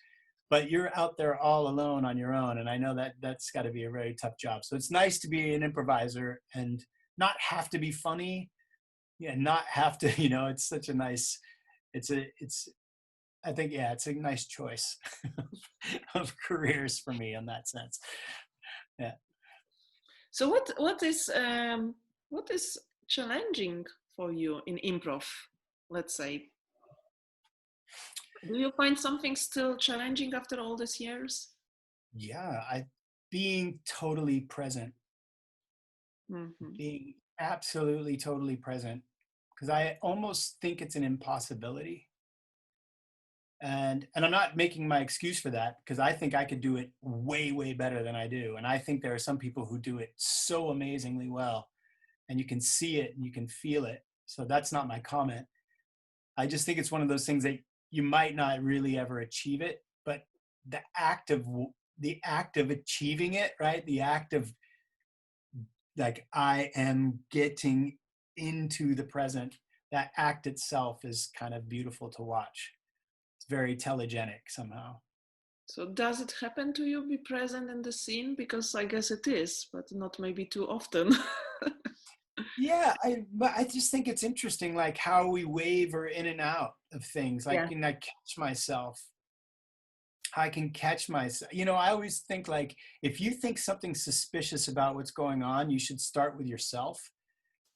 But you're out there all alone on your own. And I know that's got to be a very tough job. So it's nice to be an improviser and not have to be funny. Yeah, not have to, you know, it's such a nice, I think, yeah, it's a nice choice of careers for me in that sense. Yeah. So what is challenging for you in improv, let's say? Do you find something still challenging after all these years? Yeah, being totally present. Being absolutely totally present, because I almost think it's an impossibility. And I'm not making my excuse for that, because I think I could do it way, way better than I do. And I think there are some people who do it so amazingly well, and you can see it and you can feel it. So that's not my comment. I just think it's one of those things that you might not really ever achieve it, but the act of achieving it, right? The act of, like, I am getting into the present, that act itself is kind of beautiful to watch. It's very telegenic somehow. So does it happen to you be present in the scene? Because I guess it is, but not maybe too often. Yeah, but I just think it's interesting, like, how we waver in and out of things. Like, I catch myself. I can catch myself. You know, I always think, like, if you think something's suspicious about what's going on, you should start with yourself.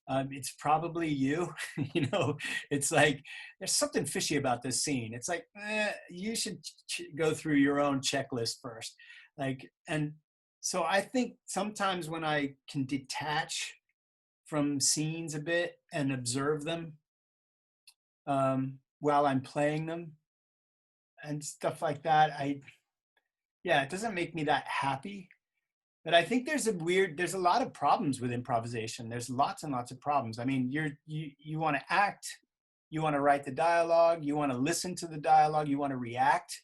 It's probably you. You know, it's like, there's something fishy about this scene. It's like, you should go through your own checklist first. Like, and so I think sometimes when I can detach from scenes a bit and observe them while I'm playing them and stuff like that, it doesn't make me that happy. But I think there's a lot of problems with improvisation. There's lots and lots of problems. I mean, you want to act, you want to write the dialogue, you want to listen to the dialogue, you want to react,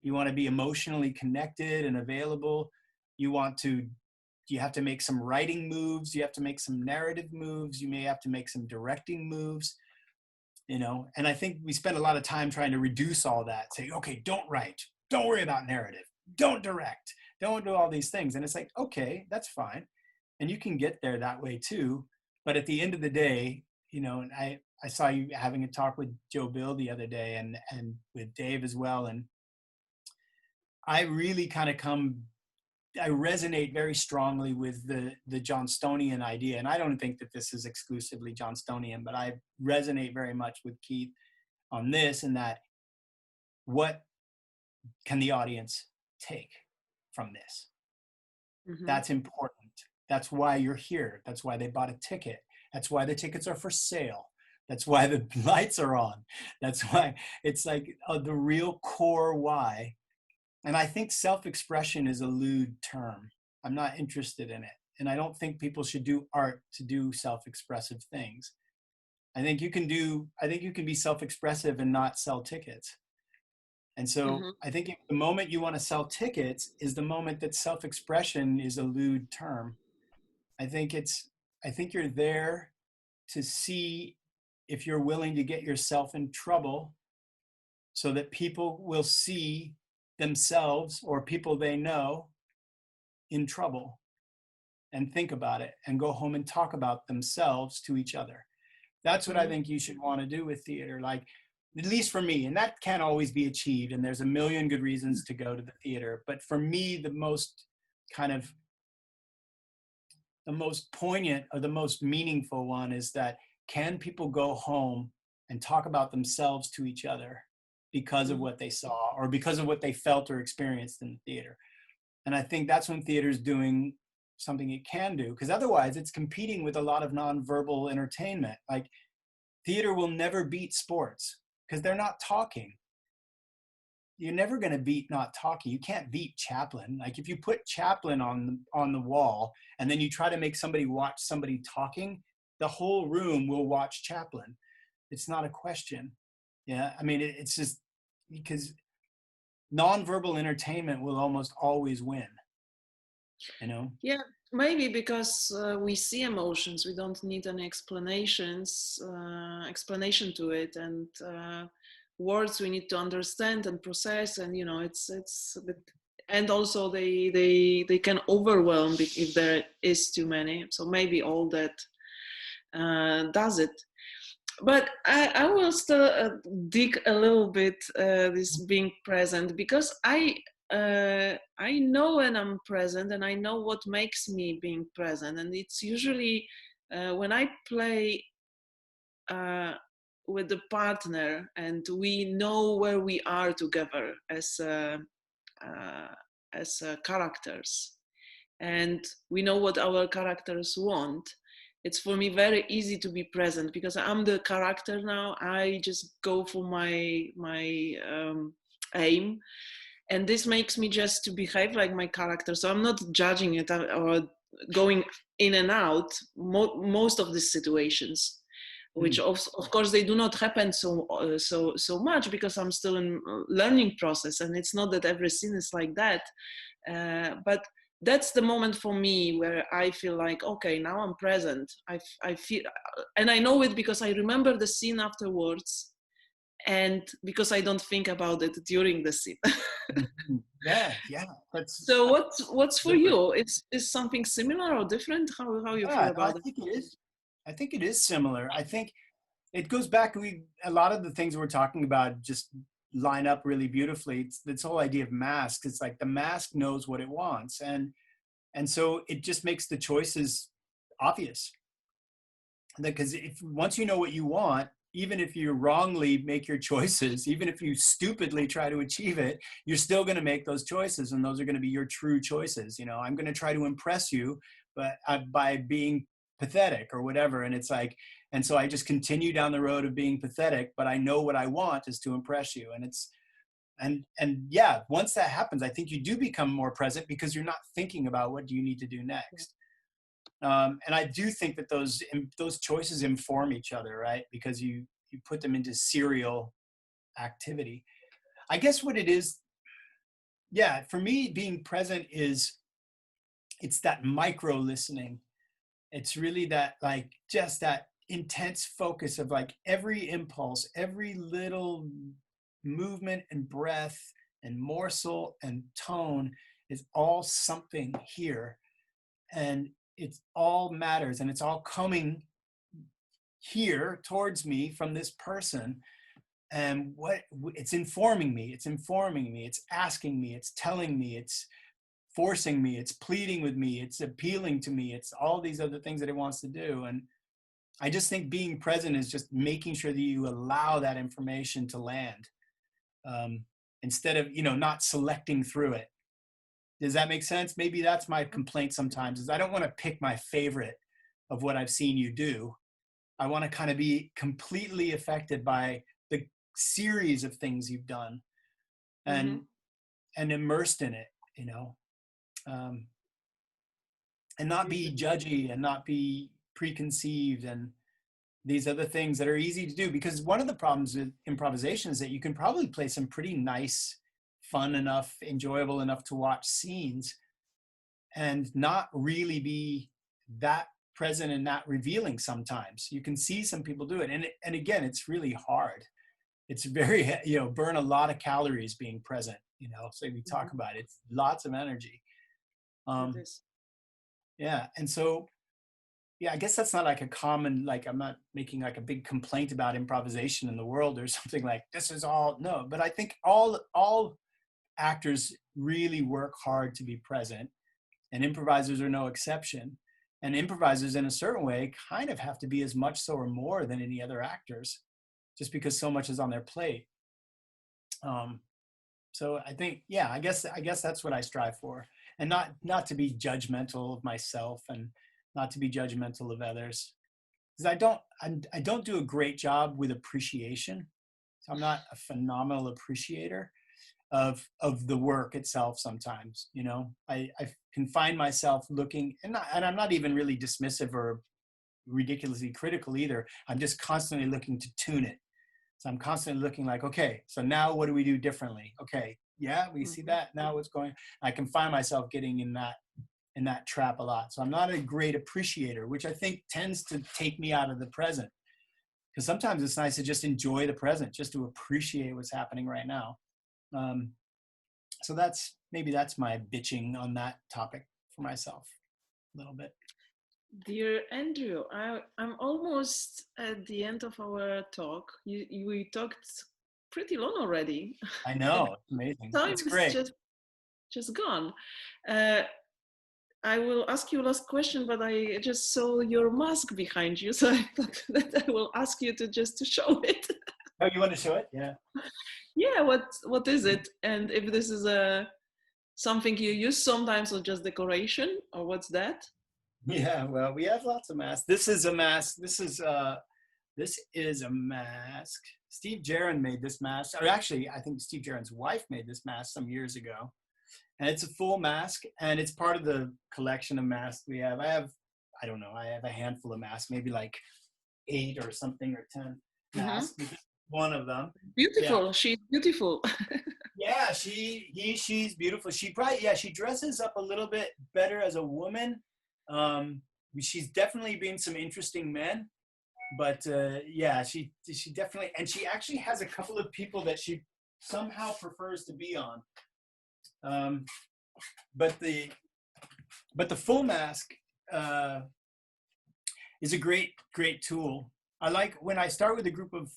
you want to be emotionally connected and available. You have to make some writing moves, you have to make some narrative moves, you may have to make some directing moves, you know. And I think we spend a lot of time trying to reduce all that, say, okay, don't write, don't worry about narrative, don't direct, don't do all these things. And it's like, okay, that's fine. And you can get there that way too. But at the end of the day, you know, and I saw you having a talk with Joe Bill the other day, and with Dave as well. And I really kind of I resonate very strongly with the Johnstonian idea. And I don't think that this is exclusively Johnstonian, but I resonate very much with Keith on this, and that what can the audience take from this? Mm-hmm. That's important. That's why you're here. That's why they bought a ticket. That's why the tickets are for sale. That's why the lights are on. That's why it's like the real core why. And I think self-expression is a lewd term. I'm not interested in it. And I don't think people should do art to do self-expressive things. I think you can be self-expressive and not sell tickets. And so Mm-hmm. I think the moment you want to sell tickets is the moment that self-expression is a lewd term. I think you're there to see if you're willing to get yourself in trouble so that people will see themselves or people they know in trouble and think about it and go home and talk about themselves to each other. That's what I think you should want to do with theater, like, at least for me. And that can't always be achieved, and there's a million good reasons to go to the theater. But for me, the most poignant or the most meaningful one is that, can people go home and talk about themselves to each other because of what they saw or because of what they felt or experienced in the theater? And I think that's when theater is doing something it can do, because otherwise it's competing with a lot of nonverbal entertainment. Like, theater will never beat sports because they're not talking. You're never going to beat not talking. You can't beat Chaplin. Like, if you put Chaplin on the wall and then you try to make somebody watch somebody talking, the whole room will watch Chaplin. It's not a question. Yeah, I mean, it's just because nonverbal entertainment will almost always win, you know? Yeah, maybe because we see emotions, we don't need any explanation to it, and words we need to understand and process, and it's a bit, and also they can overwhelm if there is too many. So maybe all that does it. But I will still dig a little bit this being present, because I know when I'm present, and I know what makes me being present, and it's usually when I play with the partner and we know where we are together as characters, and we know what our characters want. It's for me very easy to be present because I'm the character now. I just go for my aim, and this makes me just to behave like my character. So I'm not judging it or going in and out most of these situations, which of course they do not happen so much because I'm still in learning process, and it's not that every scene is like that, but that's the moment for me where I feel like, okay, now I'm present. I feel, and I know it because I remember the scene afterwards, and because I don't think about it during the scene. Yeah. So what's for you? Is something similar or different? How you feel about it? I think it is. I think it is similar. I think it goes back. A lot of the things we're talking about just line up really beautifully. It's this whole idea of masks. It's like the mask knows what it wants, and so it just makes the choices obvious. Because once you know what you want, even if you wrongly make your choices, even if you stupidly try to achieve it, you're still going to make those choices, and those are going to be your true choices. I'm going to try to impress you, but by being pathetic or whatever, and it's like. And so I just continue down the road of being pathetic, but I know what I want is to impress you. And yeah, once that happens, I think you do become more present because you're not thinking about what do you need to do next. And I do think that those choices inform each other, right? Because you put them into serial activity. I guess what it is, yeah, for me, being present it's that micro listening. It's really that, like, just that intense focus of like every impulse, every little movement and breath and morsel and tone is all something here, and it's all matters, and it's all coming here towards me from this person, and it's informing me, it's asking me, it's telling me, it's forcing me, it's pleading with me, it's appealing to me, it's all these other things that it wants to do. And I just think being present is just making sure that you allow that information to land, instead of, not selecting through it. Does that make sense? Maybe that's my complaint sometimes, is I don't want to pick my favorite of what I've seen you do. I want to kind of be completely affected by the series of things you've done and immersed in it, and not be judgy and not be preconceived and these other things that are easy to do. Because one of the problems with improvisation is that you can probably play some pretty nice, fun enough, enjoyable enough to watch scenes and not really be that present and not revealing sometimes. You can see some people do it. And again, it's really hard. It's very, burn a lot of calories being present, so we talk about it. It's lots of energy. Yeah. And so, I guess that's not like a common, like, I'm not making like a big complaint about improvisation in the world or something like this is all, no, but I think all actors really work hard to be present, and improvisers are no exception. And improvisers in a certain way kind of have to be as much so or more than any other actors, just because so much is on their plate. So I think, I guess that's what I strive for, and not to be judgmental of myself and not to be judgmental of others, because I don't do a great job with appreciation. So I'm not a phenomenal appreciator of the work itself. Sometimes, I can find myself looking, and I'm not even really dismissive or ridiculously critical either. I'm just constantly looking to tune it. So I'm constantly looking like, okay, so now what do we do differently? Okay, we see that. Now what's going on? I can find myself getting in that trap a lot. So I'm not a great appreciator, which I think tends to take me out of the present. Because sometimes it's nice to just enjoy the present, just to appreciate what's happening right now. So maybe that's my bitching on that topic for myself a little bit. Dear Andrew, I'm almost at the end of our talk. We talked pretty long already. I know, it's amazing. Time It's great. is just gone. I will ask you last question, but I just saw your mask behind you, so I thought that I will ask you to show it. Oh, you want to show it? Yeah. Yeah. What is it? And if this is something you use sometimes, or just decoration, or what's that? Yeah. Well, we have lots of masks. This is a mask. This is a mask. Steve Jaron made this mask. Or actually, I think Steve Jaron's wife made this mask some years ago. And it's a full mask, and it's part of the collection of masks we have. I have a handful of masks, maybe like 8 or something, or 10 masks. One of them. Beautiful. Yeah. She's beautiful. Yeah, she's beautiful. She dresses up a little bit better as a woman. She's definitely been some interesting men, but she definitely, and she actually has a couple of people that she somehow prefers to be on. But the full mask is a great tool. I like when I start with a group of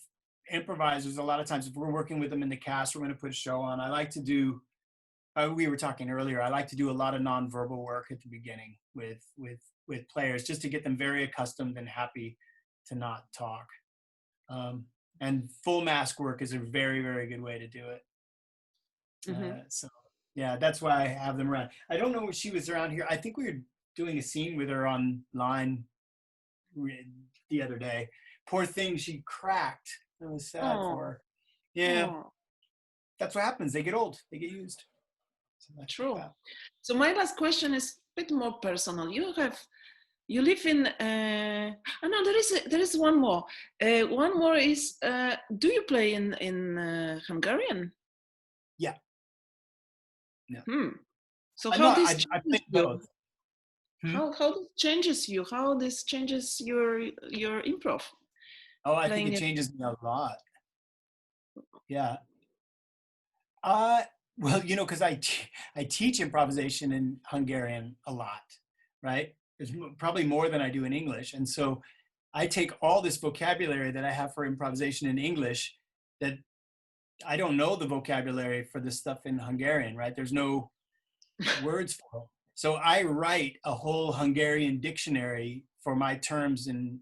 improvisers. A lot of times, if we're working with them in the cast, we're going to put a show on. I like to do. We were talking earlier. I like to do a lot of nonverbal work at the beginning with players, just to get them very accustomed and happy to not talk. And full mask work is a very, very good way to do it. So. Yeah, that's why I have them around. I don't know if she was around here. I think we were doing a scene with her online the other day. Poor thing, she cracked. It was sad for her. Yeah, that's what happens. They get old. They get used. So true. So my last question is a bit more personal. You live in. No, there is one more. One more is. Do you play in Hungarian? Yeah. Yeah. So how this I think both. How this changes you? How this changes your improv? Oh, I think it changes me a lot. Yeah. Well, because I teach improvisation in Hungarian a lot, right? It's probably more than I do in English, and so I take all this vocabulary that I have for improvisation in English that I don't know the vocabulary for this stuff in Hungarian, right? There's no words for it. So I write a whole Hungarian dictionary for my terms in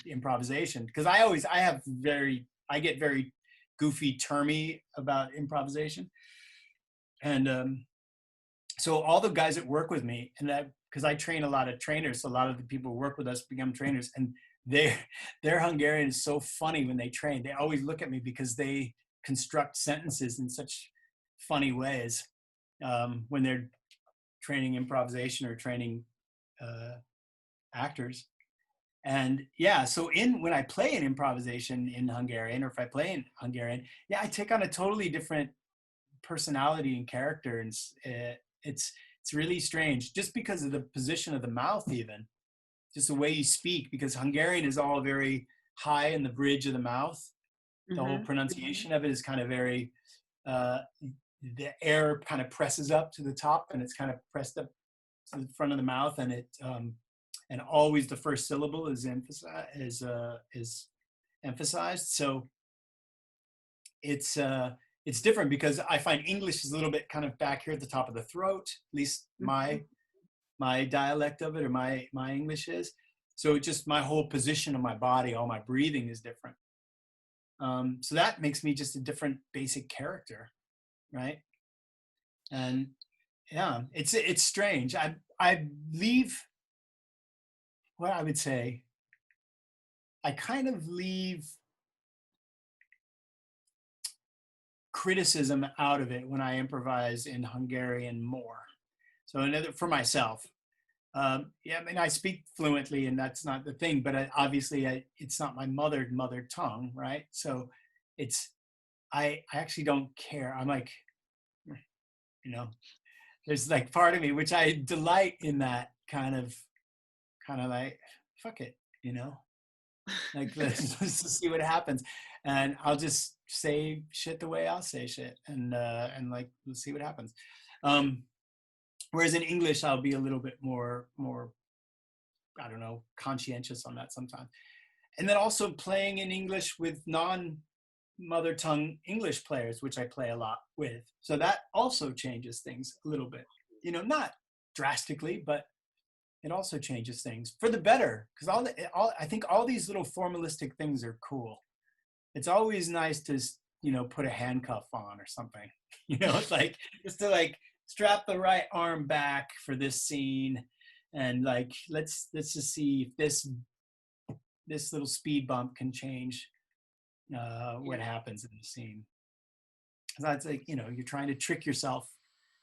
improvisation, because I get very goofy termy about improvisation. And so all the guys that work with me, and that because I train a lot of trainers, so a lot of the people who work with us become trainers, and their Hungarian is so funny when they train. They always look at me because they construct sentences in such funny ways when they're training improvisation or training actors. And yeah, so when I play an improvisation in Hungarian, or if I play in Hungarian, yeah, I take on a totally different personality and character, and it's really strange, just because of the position of the mouth, even just the way you speak, because Hungarian is all very high in the bridge of the mouth. The whole pronunciation of it is kind of very the air kind of presses up to the top, and it's kind of pressed up to the front of the mouth, and it and always the first syllable is emphasized. So it's different, because I find English is a little bit kind of back here at the top of the throat, at least my dialect of it, or my English is. So just my whole position of my body, all my breathing is different. So that makes me just a different basic character, right? And yeah, it's strange. I leave, what I would say, I kind of leave criticism out of it when I improvise in Hungarian more. So for myself, yeah, I mean, I speak fluently, and that's not the thing, but obviously it's not my mother tongue, right? So I actually don't care. I'm like, there's like part of me which I delight in that kind of like, fuck it, like let's see what happens, and I'll just say shit the way I'll say shit, and like, let's see what happens. Whereas in English, I'll be a little bit more, I don't know, conscientious on that sometimes. And then also playing in English with non-mother tongue English players, which I play a lot with. So that also changes things a little bit, not drastically, but it also changes things for the better. Because I think all these little formalistic things are cool. It's always nice to, put a handcuff on or something, it's like, just to like, strap the right arm back for this scene, and like let's just see if this little speed bump can change what happens in the scene. So it's like, you're trying to trick yourself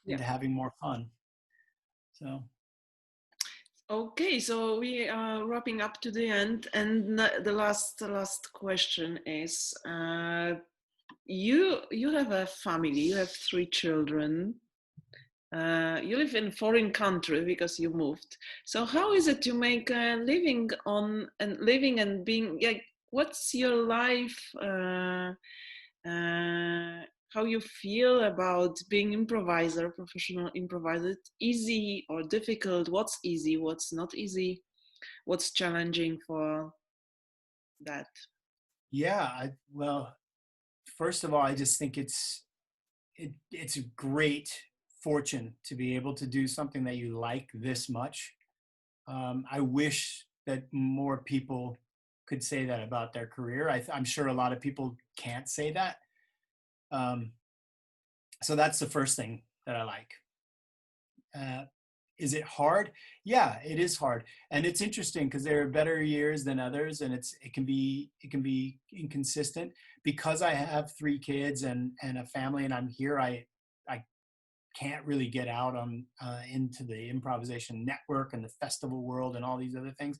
into having more fun. So okay, so we are wrapping up to the end, and the last question is, you have a family, you have 3 children. You live in a foreign country because you moved. So how is it to make a living and being, what's your life, how you feel about being improviser, professional improviser? Easy or difficult? What's easy, what's not easy? What's challenging for that? Yeah, well, first of all, I just think it's a great fortune to be able to do something that you like this much. I wish that more people could say that about their career. I'm sure a lot of people can't say that. So that's the first thing that I like. Is it hard? Yeah, it is hard. And it's interesting because there are better years than others, and it can be inconsistent. Because I have 3 kids and a family, and I'm here, I can't really get out into the improvisation network and the festival world and all these other things.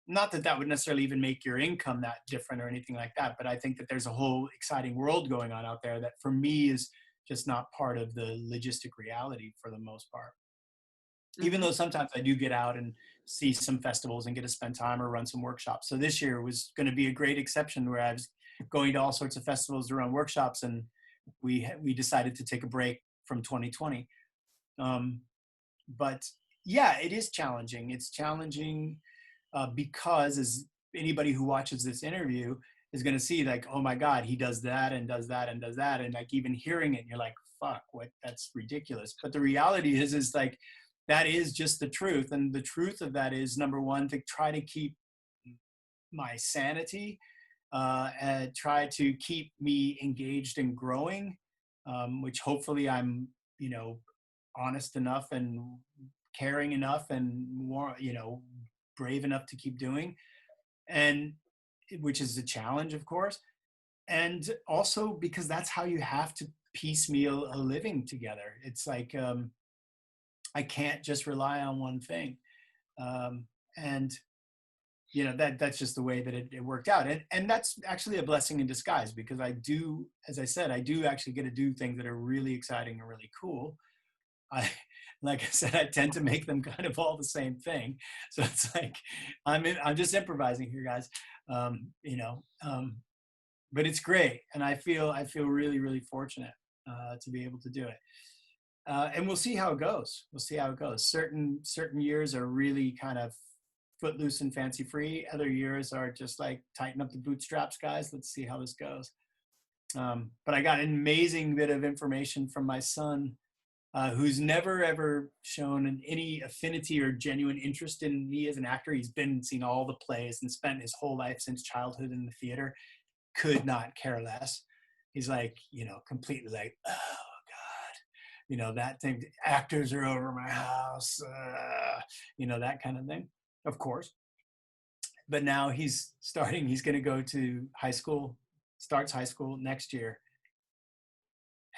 Not that would necessarily even make your income that different or anything like that, but I think that there's a whole exciting world going on out there that for me is just not part of the logistic reality for the most part. Even though sometimes I do get out and see some festivals and get to spend time or run some workshops. So this year was going to be a great exception, where I was going to all sorts of festivals to run workshops, and we decided to take a break from 2020. But yeah, it is challenging. It's challenging because, as anybody who watches this interview, is going to see like, oh my God, he does that and does that and does that. And like even hearing it, you're like, fuck, what, that's ridiculous. But the reality is like, that is just the truth. And the truth of that is, number one, to try to keep my sanity, and try to keep me engaged and growing, which hopefully I'm, you know, honest enough and caring enough and more, you know, brave enough to keep doing, and which is a challenge, of course. And also because that's how you have to piecemeal a living together. It's like, I can't just rely on one thing. And you know, that's just the way that it worked out. And that's actually a blessing in disguise, because I do, as I said, I do actually get to do things that are really exciting and really cool. Like I said, I tend to make them kind of all the same thing. So it's like, I'm just improvising here, guys. You know, but it's great. And I feel really, really fortunate to be able to do it. And we'll see how it goes. We'll see how it goes. Certain years are really kind of footloose and fancy free. Other years are just like, tighten up the bootstraps, guys. Let's see how this goes. But I got an amazing bit of information from my son, who's never ever shown any affinity or genuine interest in me as an actor. He's seen all the plays and spent his whole life since childhood in the theater. Could not care less. He's like, you know, completely like, oh God, you know, that thing, actors are over my house, you know, that kind of thing. Of course. But now he's going to go to high school, starts high school next year.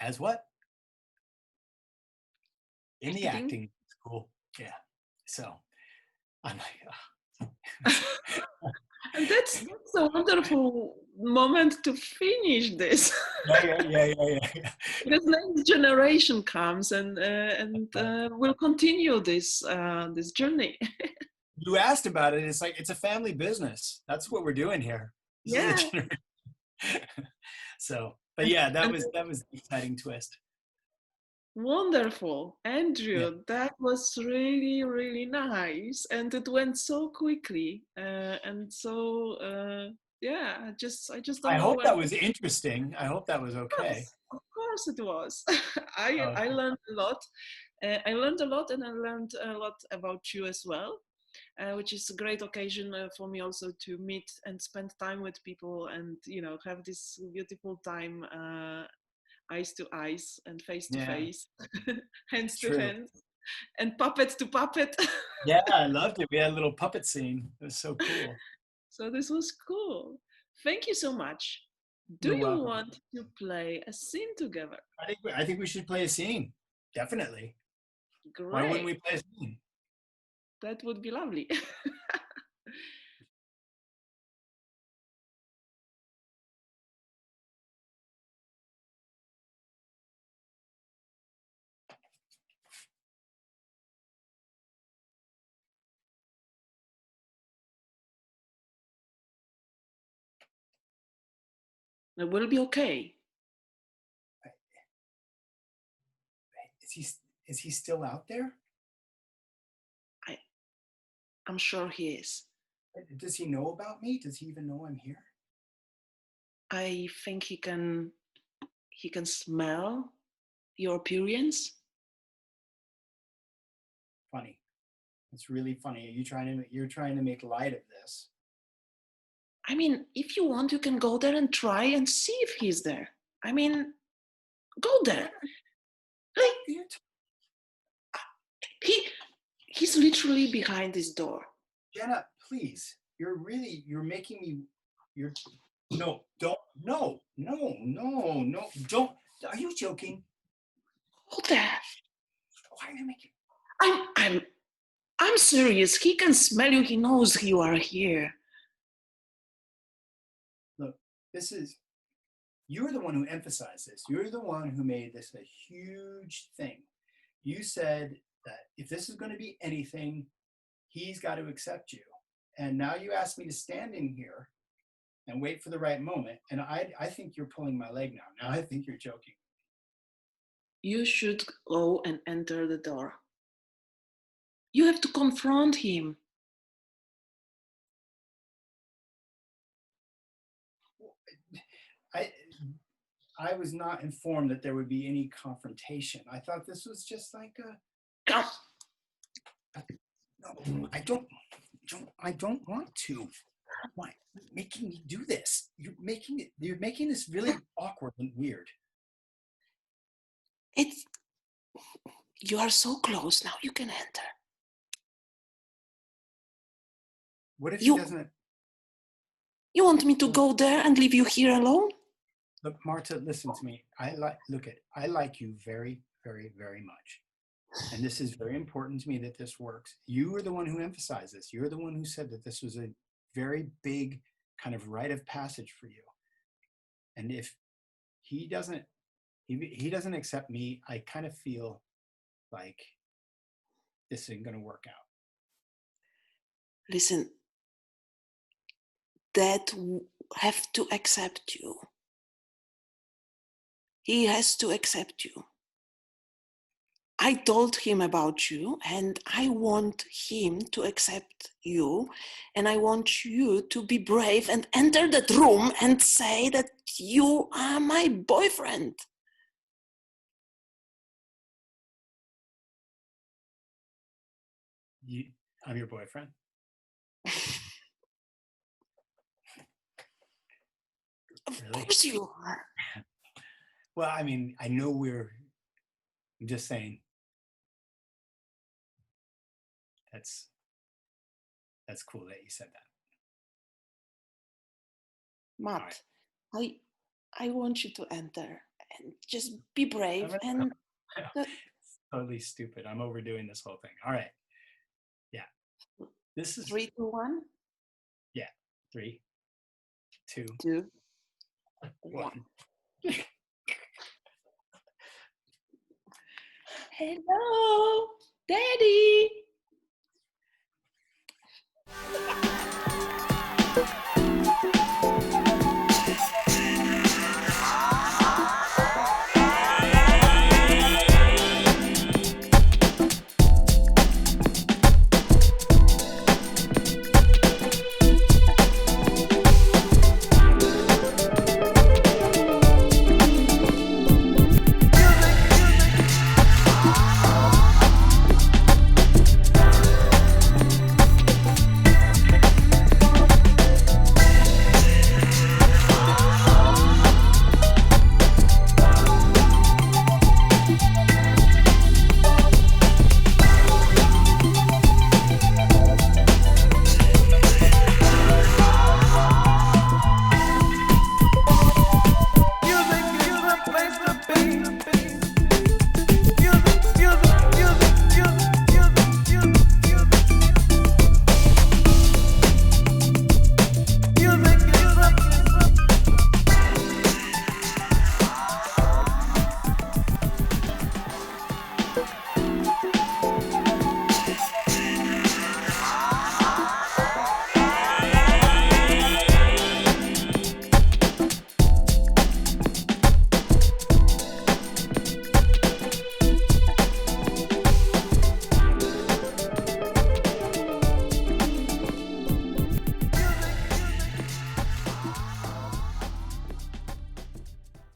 As what? In the acting school. Yeah. So I'm like, And that's a wonderful moment to finish this. Yeah. Because next generation comes and we'll continue this journey. You asked about it. It's like, it's a family business. That's what we're doing here. Yeah. So, but yeah, that was the exciting twist. Wonderful, Andrew. That was really, really nice, and it went so quickly. And so, yeah, I just don't I know. hope that was interesting. I hope that was okay. Of course it was. I learned a lot. I learned a lot, and I learned a lot about you as well, which is a great occasion for me also to meet and spend time with people, and you know, have this beautiful time, eyes to eyes and face to face, hands to hands, and puppet to puppet. Yeah, I loved it. We had a little puppet scene. It was so cool. So this was cool. Thank you so much. You're Do you welcome. want to play a scene together? I think we should play a scene. Definitely. Great. Why wouldn't we play a scene? That would be lovely. It will be okay. Is he still out there? I'm sure he is. Does he know about me? Does he even know I'm here? I think he can smell your appearance. Funny. It's really funny. You're trying to make light of this. I mean, if you want, you can go there and try and see if he's there. I mean, go there. Like, he's literally behind this door. Jenna, please. You're making me. No, don't. No. Don't. Are you joking? Hold that. Why are you making? I'm serious. He can smell you. He knows you are here. Look, you're the one who emphasized this. You're the one who made this a huge thing. You said that if this is going to be anything, he's got to accept you. And now you ask me to stand in here and wait for the right moment. And I think you're pulling my leg now. Now I think you're joking. You should go and enter the door. You have to confront him. I was not informed that there would be any confrontation. I thought this was just like a. Come. No, I don't want to. Why you're making me do this? You're making this really awkward and weird. You are so close now. You can enter. What if he doesn't? You want me to go there and leave you here alone? Look, Marta, listen to me. I like you very, very, very much. And this is very important to me that this works. You are the one who emphasized this. You're the one who said that this was a very big kind of rite of passage for you. And if he doesn't accept me, I kind of feel like this isn't going to work out. Listen, Dad have to accept you. He has to accept you. I told him about you and I want him to accept you, and I want you to be brave and enter that room and say that you are my boyfriend. I'm your boyfriend? Of course you are. Well, I mean, I know I'm just saying. That's cool that you said that. Matt, right. I want you to enter and just be brave. And it's totally stupid. I'm overdoing this whole thing. All right. Yeah. This is 3, 2, 1. Yeah. 3, 2, 1. Hello, Daddy.